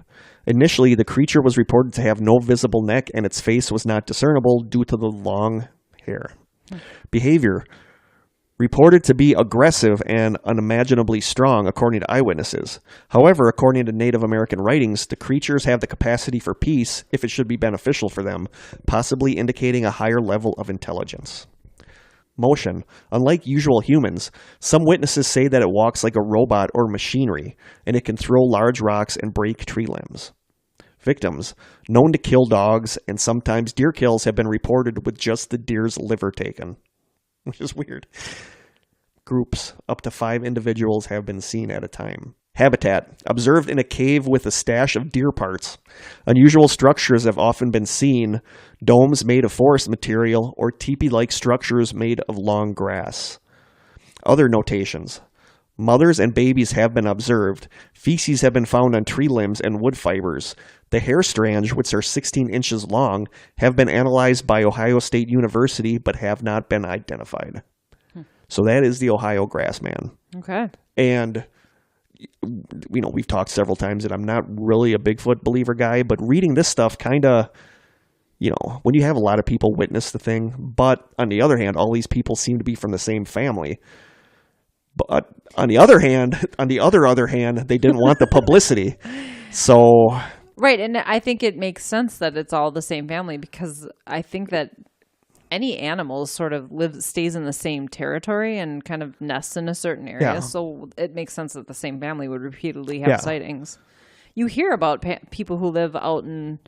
Initially, the creature was reported to have no visible neck, and its face was not discernible due to the long hair. Behavior reported to be aggressive and unimaginably strong, according to eyewitnesses. However, according to Native American writings, the creatures have the capacity for peace if it should be beneficial for them, possibly indicating a higher level of intelligence. Motion. Unlike usual humans, some witnesses say that it walks like a robot or machinery, and it can throw large rocks and break tree limbs. Victims. Known to kill dogs, and sometimes deer kills have been reported with just the deer's liver taken, which is weird. Groups. Up to 5 individuals have been seen at a time. Habitat. Observed in a cave with a stash of deer parts. Unusual structures have often been seen, domes made of forest material or teepee-like structures made of long grass. Other notations. Mothers and babies have been observed. Feces have been found on tree limbs and wood fibers. The hair strands, which are 16 inches long, have been analyzed by Ohio State University but have not been identified. So that is the Ohio Grassman. Okay. And, you know, we've talked several times that I'm not really a Bigfoot believer guy, but reading this stuff kind of, you know, when you have a lot of people witness the thing, but on the other hand, all these people seem to be from the same family. But on the other hand, they didn't want the publicity. So... Right, and I think it makes sense that it's all the same family, because I think that any animal sort of stays in the same territory and kind of nests in a certain area. Yeah. So it makes sense that the same family would repeatedly have sightings. You hear about people who live out in,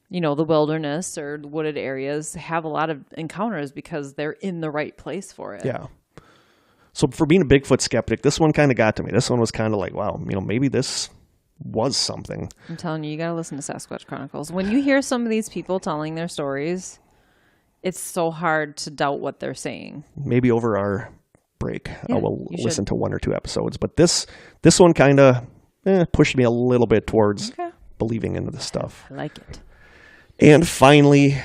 you know, the wilderness or wooded areas have a lot of encounters because they're in the right place for it. Yeah. So for being a Bigfoot skeptic, this one kind of got to me. This one was kind of like, wow, you know, maybe this was something. I'm telling you got to listen to Sasquatch Chronicles. When you hear some of these people telling their stories, it's so hard to doubt what they're saying. Maybe over our break, I will listen to 1 or 2 episodes. But this one kind of pushed me a little bit towards believing into this stuff. I like it. And finally,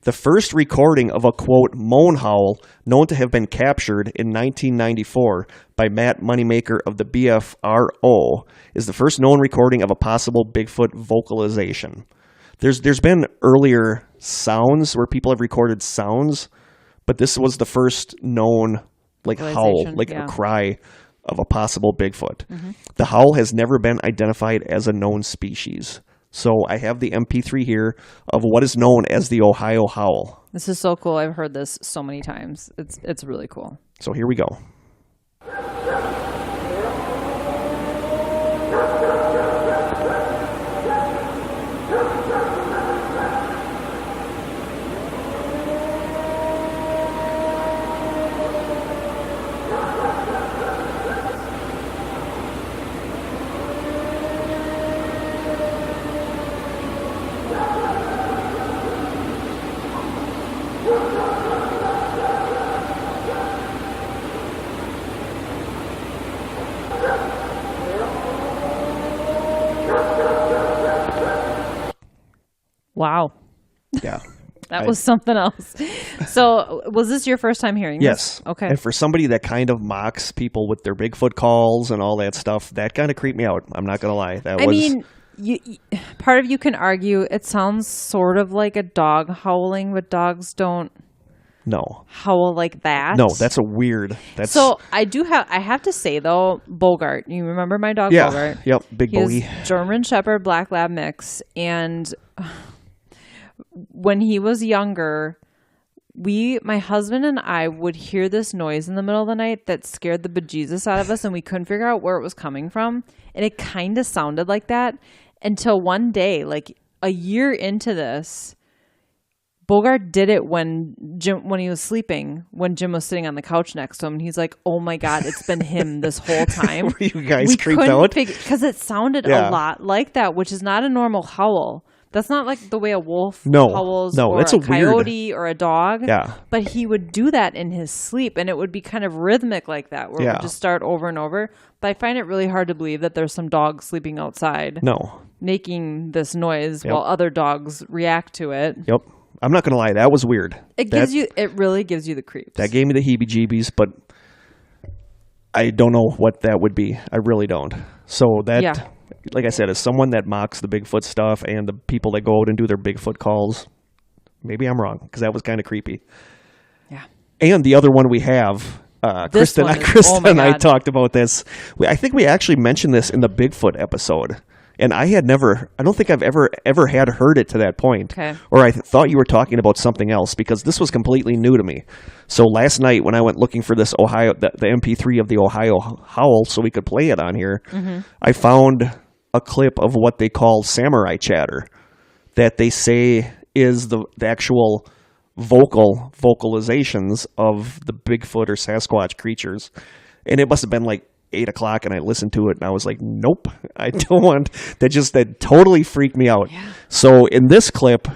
the first recording of a, quote, moan howl known to have been captured in 1994 by Matt Moneymaker of the BFRO is the first known recording of a possible Bigfoot vocalization. There's been earlier sounds where people have recorded sounds, but this was the first known like howl, like a cry of a possible Bigfoot. Mm-hmm. The howl has never been identified as a known species. So I have the MP3 here of what is known as the Ohio howl. This is so cool. I've heard this so many times. It's really cool. So here we go. Wow. Yeah. That was something else. So was this your first time hearing this? Yes. Okay. And for somebody that kind of mocks people with their Bigfoot calls and all that stuff, that kind of creeped me out. I'm not going to lie. I mean, part of you can argue it sounds sort of like a dog howling, but dogs don't howl like that. No, that's a weird. So I have to say though, Bogart, you remember my dog Bogart? Yep, big bogey. German Shepherd Black Lab mix, and when he was younger, my husband and I would hear this noise in the middle of the night that scared the bejesus out of us, and we couldn't figure out where it was coming from. And it kind of sounded like that until one day, like a year into this, Bogart did it when he was sleeping, when Jim was sitting on the couch next to him. And he's like, oh my God, it's been him this whole time. Were you guys creeped out? Because it sounded a lot like that, which is not a normal howl. That's not like the way a wolf No, howls no, or that's a a weird- coyote or a dog. Yeah. But he would do that in his sleep, and it would be kind of rhythmic like that, where it Yeah. would just start over and over. But I find it really hard to believe that there's some dog sleeping outside No. making this noise Yep. while other dogs react to it. Yep. I'm not going to lie. That was weird. It really gives you the creeps. That gave me the heebie-jeebies, but I don't know what that would be. I really don't. So that, Yeah. like I said, as someone that mocks the Bigfoot stuff and the people that go out and do their Bigfoot calls, maybe I'm wrong, because that was kind of creepy. Yeah. And the other one we have, This Krista, one is- Krista oh my and I God. talked about this. I think we actually mentioned this in the Bigfoot episode. And I don't think I've ever had heard it to that point. Okay. Or I thought you were talking about something else, because this was completely new to me. So last night when I went looking for this the MP3 of the Ohio Howl so we could play it on here, I found a clip of what they call samurai chatter that they say is the actual vocalizations of the Bigfoot or Sasquatch creatures. And it must have been like 8 o'clock, and I listened to it and I was like, nope, I don't want that totally freaked me out. Yeah. So in this clip,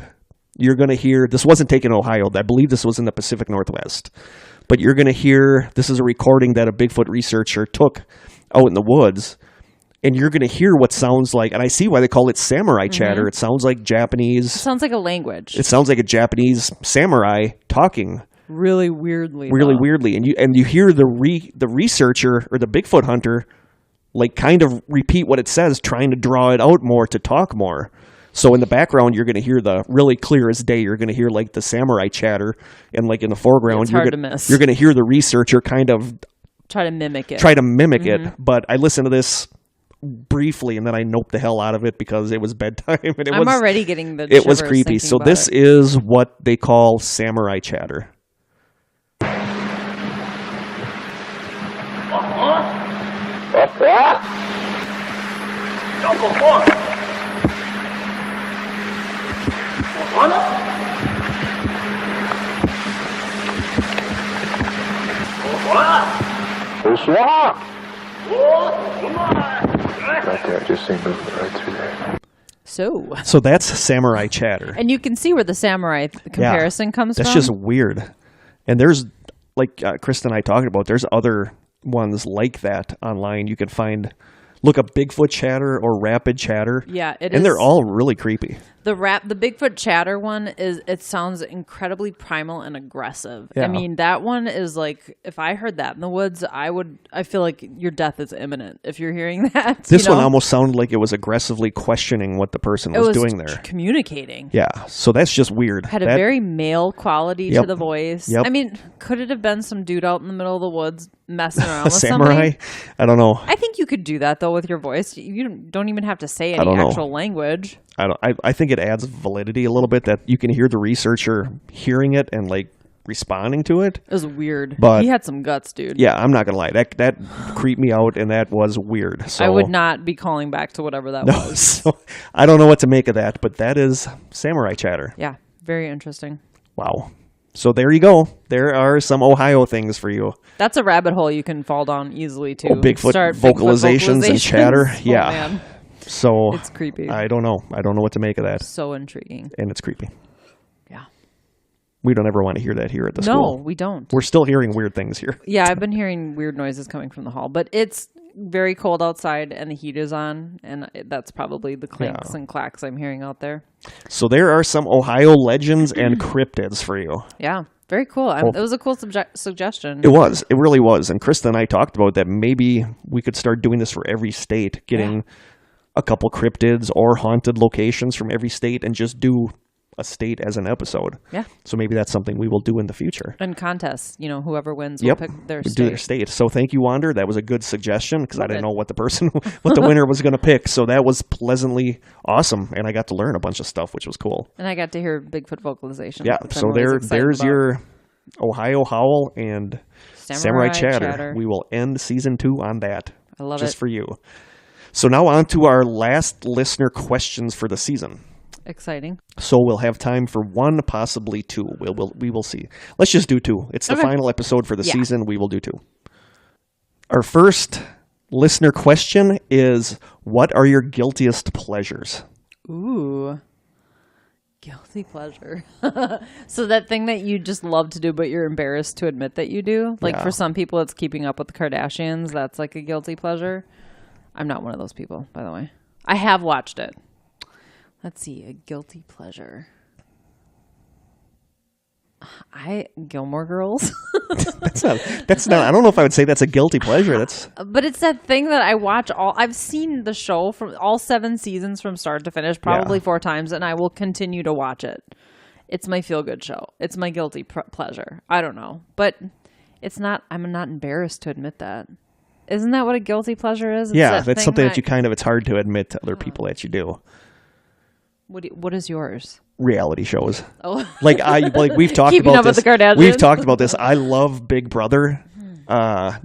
you're going to hear, this wasn't taken in Ohio, I believe this was in the Pacific Northwest, but you're going to hear, this is a recording that a Bigfoot researcher took out in the woods, and you're going to hear what sounds like, and I see why they call it samurai chatter. It sounds like Japanese. It sounds like a language. It sounds like a Japanese samurai talking. Really weirdly. Really though. weirdly, and you hear the researcher or the Bigfoot hunter like kind of repeat what it says, trying to draw it out more to talk more. So in the background, you're going to hear the really clear as day. You're going to hear like the samurai chatter, and like in the foreground, It's you're hard gonna, to miss. You're going to hear the researcher kind of Try to mimic it. it. But I listened to this briefly, and then I noped the hell out of it because it was bedtime. And I'm already getting the it was shivers creepy. thinking So about this it. is what they call samurai chatter. Right there, I just seen movement right through there. So that's samurai chatter. And you can see where the samurai comparison comes That's from. just weird. And there's, like Krista and I talked about, there's other ones like that online. You can find, look up Bigfoot chatter or rapid chatter. Yeah, it and is. they're all really creepy. The Bigfoot chatter one it sounds incredibly primal and aggressive. Yeah. I mean, that one is like, if I heard that in the woods, I feel like your death is imminent if you're hearing that. This one almost sounded like it was aggressively questioning what the person was doing there. Communicating. Yeah, so that's just weird. Had a very male quality Yep. to the voice. Yep. I mean, could it have been some dude out in the middle of the woods messing around with samurai. somebody? I don't know. I think you could do that though with your voice. You don't even have to say any don't know. actual language. I think it adds validity a little bit that you can hear the researcher hearing it and like responding to it. It was weird. But- he had some guts, dude. Yeah, I'm not gonna lie. That creeped me out, and that was weird. So I would not be calling back to whatever that was. So I don't know what to make of that, but that is samurai chatter. Yeah, very interesting. Wow. So there you go. There are some Ohio things for you. That's a rabbit hole you can fall down easily too. Oh, Bigfoot Start vocalizations and chatter. Oh, Yeah. man. So It's creepy. I don't know. I don't know what to make of that, So intriguing. and it's creepy. Yeah. We don't ever want to hear that here at the No, school. we don't. We're still hearing weird things here. Yeah, I've been hearing weird noises coming from the hall, but it's very cold outside and the heat is on, and that's probably the clinks and clacks I'm hearing out there. So there are some Ohio legends and cryptids for you. Yeah, very cool. It was a cool suggestion. It was. It really was. And Krista and I talked about that. Maybe we could start doing this for every state, getting a couple cryptids or haunted locations from every state and just do a state as an episode. Yeah. So maybe that's something we will do in the future. And contests, whoever wins Yep. will pick their We state. do their state. So thank you, Wander. That was a good suggestion because I Love didn't it. know what the winner was going to pick. So that was pleasantly awesome. And I got to learn a bunch of stuff, which was cool. And I got to hear Bigfoot vocalization. Yeah. which So I'm always excited there's about. your Ohio Howl and Samurai Chatter. Chatter. We will end season 2 on that. I love just it. for you. So now on to our last listener questions for the season. Exciting. So we'll have time for 1, possibly 2. We will see. Let's just do 2. It's the Okay. final episode for the Yeah. season. We will do 2. Our first listener question is, what are your guiltiest pleasures? Ooh. Guilty pleasure. So that thing that you just love to do, but you're embarrassed to admit that you do. Like for some people, it's keeping up with the Kardashians. That's like a guilty pleasure. I'm not one of those people, by the way. I have watched it. Let's see, a guilty pleasure. Gilmore Girls. That's not. I don't know if I would say that's a guilty pleasure. But it's that thing that I watch I've seen the show from all 7 seasons from start to finish, probably 4 times, and I will continue to watch it. It's my feel-good show. It's my guilty pleasure. I don't know, but it's not. I'm not embarrassed to admit that. Isn't that what a guilty pleasure is? It's that's something that you kind of. It's hard to admit to other people that you do. What is yours? Reality shows. Oh, like we've talked Keeping about up this. With the Kardashians. We've talked about this. I love Big Brother.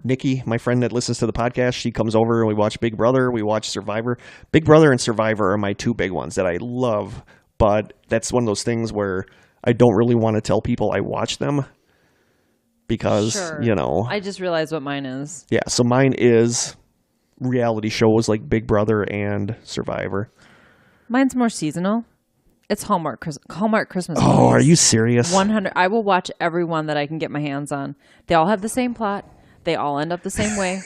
Nikki, my friend that listens to the podcast, she comes over and we watch Big Brother. We watch Survivor. Big Brother and Survivor are my 2 big ones that I love. But that's one of those things where I don't really want to tell people I watch them because I just realized what mine is. Yeah, so mine is reality shows like Big Brother and Survivor. Mine's more seasonal. It's Hallmark Christmas movies. Oh, are you serious? 100. I will watch every one that I can get my hands on. They all have the same plot. They all end up the same way.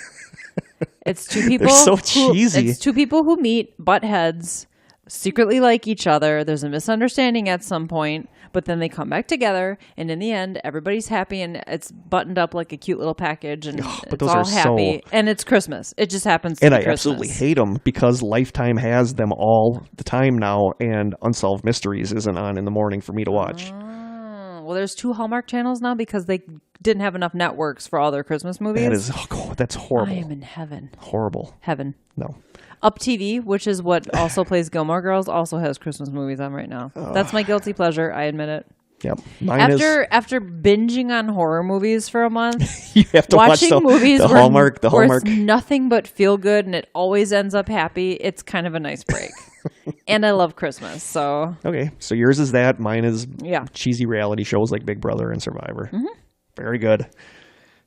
It's 2 people. They're so cheesy. It's 2 people who meet, butt heads, secretly like each other. There's a misunderstanding at some point, but then they come back together, and in the end, everybody's happy, and it's buttoned up like a cute little package, and it's all happy. And it's Christmas. It just happens to be Christmas. And I absolutely hate them because Lifetime has them all the time now, and Unsolved Mysteries isn't on in the morning for me to watch. Well, there's 2 Hallmark channels now because they didn't have enough networks for all their Christmas movies. That's horrible. I am in heaven. Horrible. Heaven. No. Up TV, which is what also plays Gilmore Girls, also has Christmas movies on right now. That's my guilty pleasure. I admit it. Yep. After binging on horror movies for a month, you have to watch movies the Hallmark. Where it's nothing but feel good and it always ends up happy. It's kind of a nice break. And I love Christmas, so okay. So yours is that. Mine is cheesy reality shows like Big Brother and Survivor. Mm-hmm. Very good.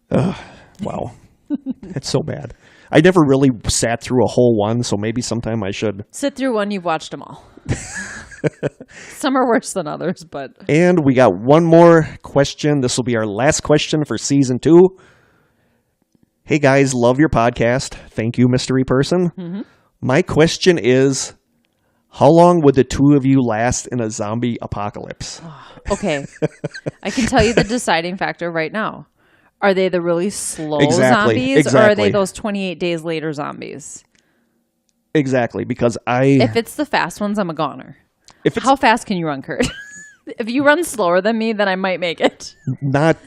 Wow, it's so bad. I never really sat through a whole one, so maybe sometime I should sit through one. You've watched them all. Some are worse than others, but and we got one more question. This will be our last question for season 2. Hey guys, love your podcast. Thank you, mystery person. Mm-hmm. My question is, how long would the 2 of you last in a zombie apocalypse? Okay. I can tell you the deciding factor right now. Are they the really slow zombies or are they those 28 days later zombies? Exactly, because if it's the fast ones, I'm a goner. How fast can you run, Kurt? If you run slower than me, then I might make it. Not.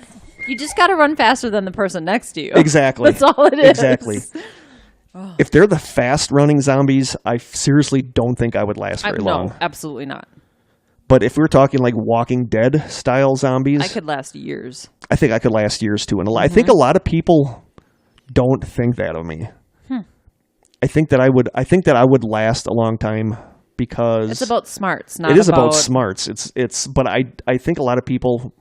You just got to run faster than the person next to you. Exactly. That's all it is. Exactly. If they're the fast-running zombies, I seriously don't think I would last very long. No, absolutely not. But if we're talking like Walking Dead-style zombies... I could last years. I think I could last years, too. And I think a lot of people don't think that of me. I think that I would last a long time because... It's about smarts, not It is about smarts. But I think a lot of people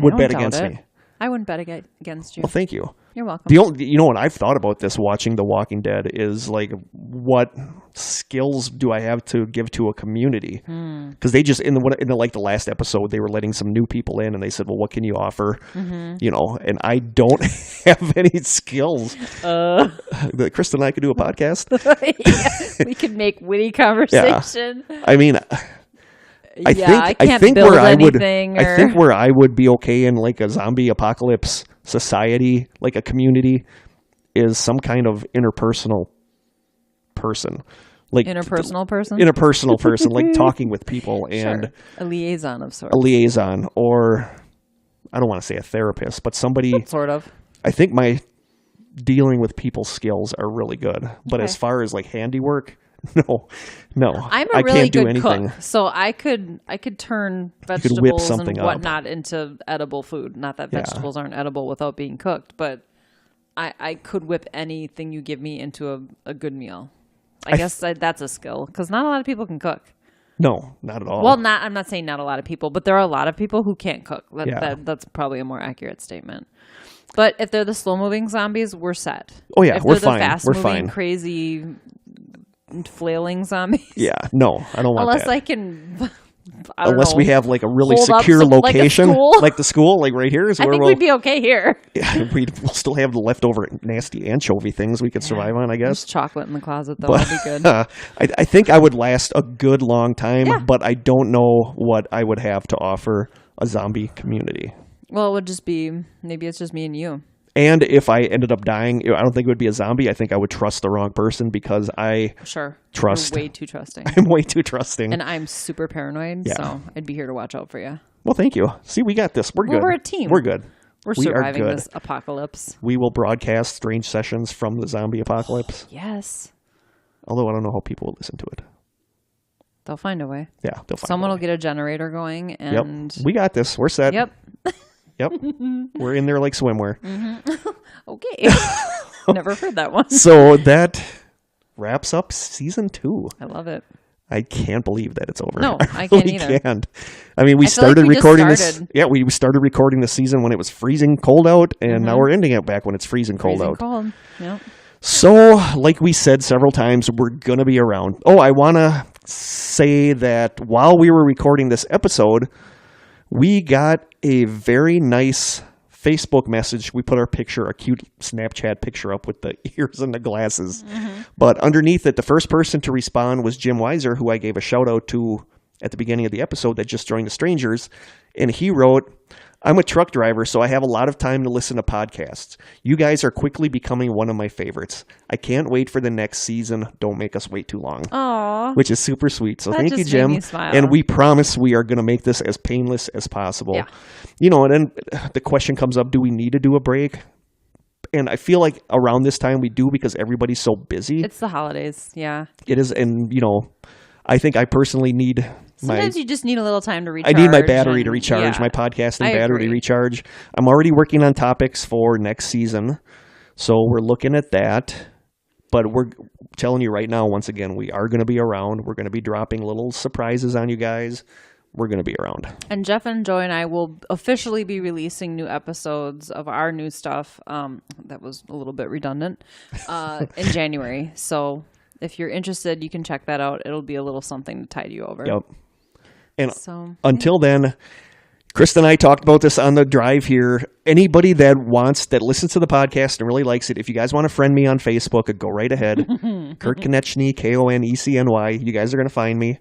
would bet against me. I wouldn't bet against you. Well, thank you. You're welcome. What I've thought about this watching The Walking Dead is like, what skills do I have to give to a community? Because they just in the last episode they were letting some new people in and they said, well, what can you offer? Mm-hmm. And I don't have any skills. Krista and I could do a podcast. Yeah, we could make witty conversation. Yeah. I mean. I think where I would be okay in like a zombie apocalypse society, like a community, is some kind of interpersonal person. Like interpersonal person, like talking with people and a liaison of sorts. A liaison, or I don't want to say a therapist, but somebody sort of. I think my dealing with people skills are really good, but as far as like handiwork. No. I'm a really good cook, so I could turn vegetables and whatnot into edible food. Not that vegetables aren't edible without being cooked, but I could whip anything you give me into a good meal. I guess that's a skill because not a lot of people can cook. No, not at all. Well, I'm not saying not a lot of people, but there are a lot of people who can't cook. That's probably a more accurate statement. But if they're the slow-moving zombies, we're set. Oh yeah, we're fine. If they're the fast-moving, crazy flailing zombies. Yeah, no, I don't want Unless that. I can Unless we have like a really hold up secure some- like a location, school? like the school, like right here is I where think we'll we'd be okay here. we'll still have the leftover nasty anchovy things we could survive on, I There's guess. chocolate in the closet, though. But That'll be good. I think I would last a good long time, Yeah. but I don't know what I would have to offer a zombie community. Well, it would just be, maybe it's just me and you. And if I ended up dying, I don't think it would be a zombie. I think I would trust the wrong person because I trust. You're way too trusting. I'm way too trusting. And I'm super paranoid, so I'd be here to watch out for you. Well, thank you. See, we got this. We're good. We're a team. We're good. We're We are surviving good. this apocalypse. We will broadcast strange sessions from the zombie apocalypse. Yes. Although I don't know how people will listen to it. They'll find a way. Yeah, they'll find Someone a will way. get a generator going, and Yep. We got this. We're set. Yep. Yep. We're in there like swimwear. Okay. Never heard that one. So that wraps up season 2. I love it. I can't believe that it's over. No, I can't really either. Can't. I mean, we I feel like started we just recording this. started. Yeah, we started recording the season when it was freezing cold out, and now we're ending it back when it's freezing cold Freezing out. cold. Yep. So, like we said several times, we're going to be around. Oh, I want to say that while we were recording this episode, we got a very nice Facebook message. We put our cute Snapchat picture up with the ears and the glasses. But underneath it, the first person to respond was Jim Weiser, who I gave a shout out to at the beginning of the episode that just joined the Strangers. And he wrote, I'm a truck driver, so I have a lot of time to listen to podcasts. You guys are quickly becoming one of my favorites. I can't wait for the next season. Don't make us wait too long. Aw. Which is super sweet. So That thank you, just made Jim. me smile. And we promise we are going to make this as painless as possible. Yeah. You know, and then the question comes up, do we need to do a break? And I feel like around this time we do because everybody's so busy. It's the holidays. Yeah. It is. And, you know, I think I personally need Sometimes you just need a little time to recharge. I need my battery to and- recharge, yeah. my podcasting I battery to agree. recharge. I'm already working on topics for next season. So we're looking at that. But we're telling you right now, once again, we are going to be around. We're going to be dropping little surprises on you guys. We're going to be around. And Jeff and Joy and I will officially be releasing new episodes of our new stuff. That was a little bit redundant in January. So if you're interested, you can check that out. It'll be a little something to tide you over. Yep. And So until then, Krista and I talked about this on the drive here. Anybody that listens to the podcast and really likes it, if you guys want to friend me on Facebook, go right ahead. Kurt Konechny, Konecny. You guys are going to find me.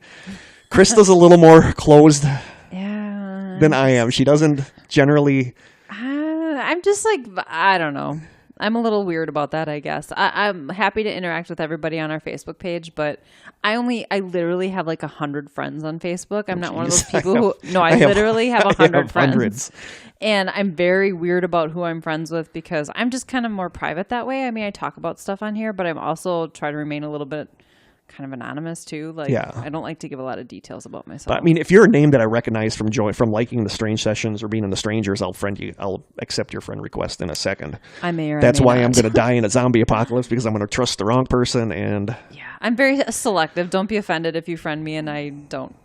Krista's a little more closed than I am. She doesn't generally. I'm just like, I don't know. I'm a little weird about that, I guess. I'm happy to interact with everybody on our Facebook page, but I literally have like 100 friends on Facebook. I'm not one of those people I literally have 100 friends. Hundreds. And I'm very weird about who I'm friends with because I'm just kind of more private that way. I mean, I talk about stuff on here, but I'm also try to remain a little bit kind of anonymous too. Like, Yeah. I don't like to give a lot of details about myself. But I mean, if you're a name that I recognize from liking the Strange Sessions or being in the Strangers, I'll friend you. I'll accept your friend request in a second. I may or That's I may why not. I'm going to die in a zombie apocalypse because I'm going to trust the wrong person. And Yeah, I'm very selective. Don't be offended if you friend me and I don't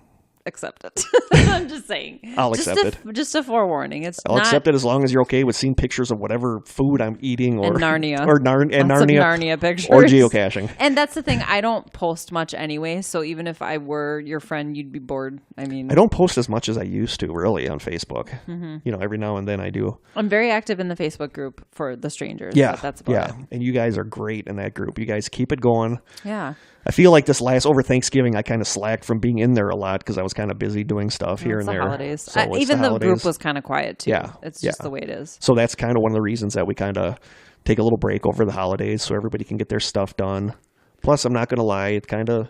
accept it. I'm just saying. I'll accept it. Just a forewarning. I'll accept it as long as you're okay with seeing pictures of whatever food I'm eating or And Narnia. or Lots of Narnia, Narnia pictures. or geocaching. And that's the thing. I don't post much anyway. So even if I were your friend, you'd be bored. I mean, I don't post as much as I used to really on Facebook. Mm-hmm. You know, every now and then I do. I'm very active in the Facebook group for the Strangers. Yeah, but that's about it. And you guys are great in that group. You guys keep it going. Yeah. I feel like over Thanksgiving, I kind of slacked from being in there a lot because I was kind of busy doing stuff here It's and the there. holidays. So it's Even the group holidays. was kind of quiet too. Yeah, It's just the way it is. So that's kind of one of the reasons that we kind of take a little break over the holidays so everybody can get their stuff done. Plus, I'm not going to lie, it kind of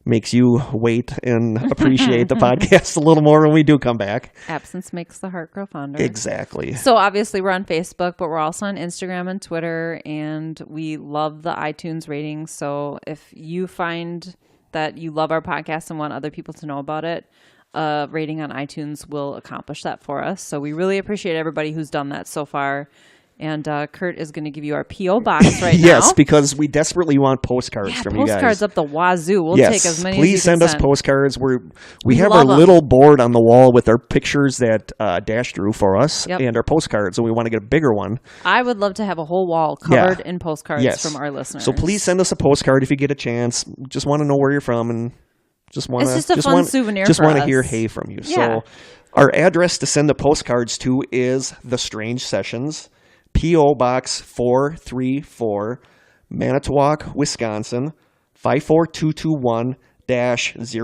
makes you wait and appreciate the podcast a little more when we do come back. Absence makes the heart grow fonder. Exactly. So obviously we're on Facebook, but we're also on Instagram and Twitter, and we love the iTunes ratings. So if you find that you love our podcast and want other people to know about it, a rating on iTunes will accomplish that for us. So we really appreciate everybody who's done that so far. And Kurt is going to give you our P.O. box right now. Yes, because we desperately want postcards from you guys. Postcards up the wazoo. We'll Yes, take as many please as you can send us postcards. We have our love 'em. little board on the wall with our pictures that Dash drew for us Yep. and our postcards, and we want to get a bigger one. I would love to have a whole wall covered in postcards Yes. from our listeners. So please send us a postcard if you get a chance. Just want to know where you're from and Just want It's just a fun souvenir Just for want to us. hear hey from you. Yeah. So our address to send the postcards to is The Strange Sessions, P.O. Box 434, Manitowoc, Wisconsin,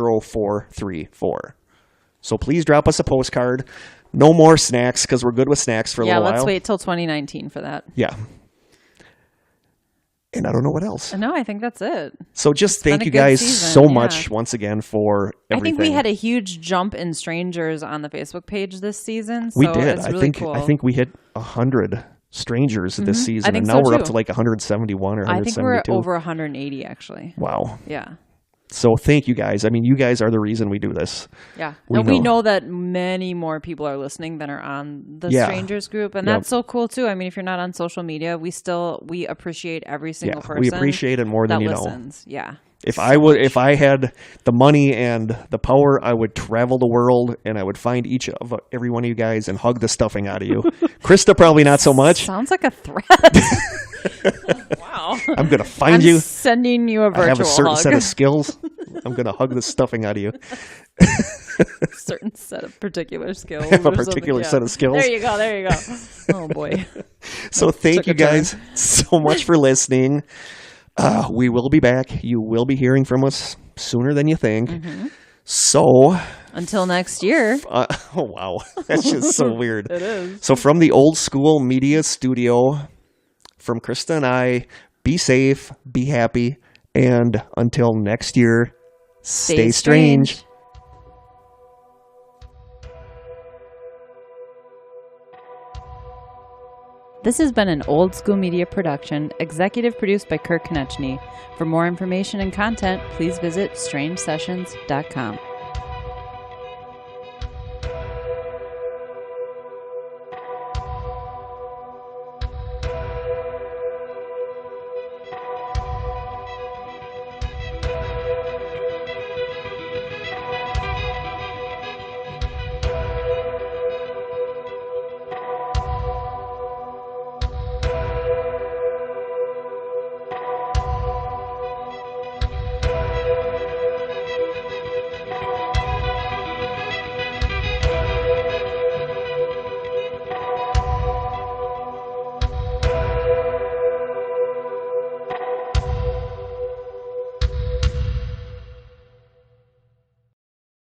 54221-0434. So please drop us a postcard. No more snacks because we're good with snacks for a little while. Yeah, let's wait till 2019 for that. Yeah. And I don't know what else. No, I think that's it. So just thank been a you good guys season, so yeah. much once again for everything. I think we had a huge jump in strangers on the Facebook page this season. So we did. It's I really think cool. I think we hit 100 strangers this season, I think and now so, we're up too. to like 171 or I 172. think we're over 180 actually. Wow. Yeah. So thank you guys. I mean, you guys are the reason we do this. Yeah. We We know. know that many more people are listening than are on the Yeah. strangers group. And Yep. that's so cool too. I mean, if you're not on social media, we appreciate every single person. We appreciate it more than that you listens. Yeah. If I had the money and the power, I would travel the world and I would find every one of you guys and hug the stuffing out of you. Krista, probably not so much. Sounds like a threat. Wow. I'm gonna find you. Sending you a virtual I have a certain hug. set of skills. I'm gonna hug the stuffing out of you. certain set of particular skills. I have a or something. particular Yeah. set of skills. There you go. There you go. Oh boy. So thank Took you a turn. guys so much for listening. We will be back. You will be hearing from us sooner than you think. Mm-hmm. So, Until next year. oh wow, that's just so weird. It is. So from the old school media studio, from Krista and I, be safe, be happy, and until next year, stay strange. This has been an Old School Media production, executive produced by Kurt Konechny. For more information and content, please visit strangesessions.com.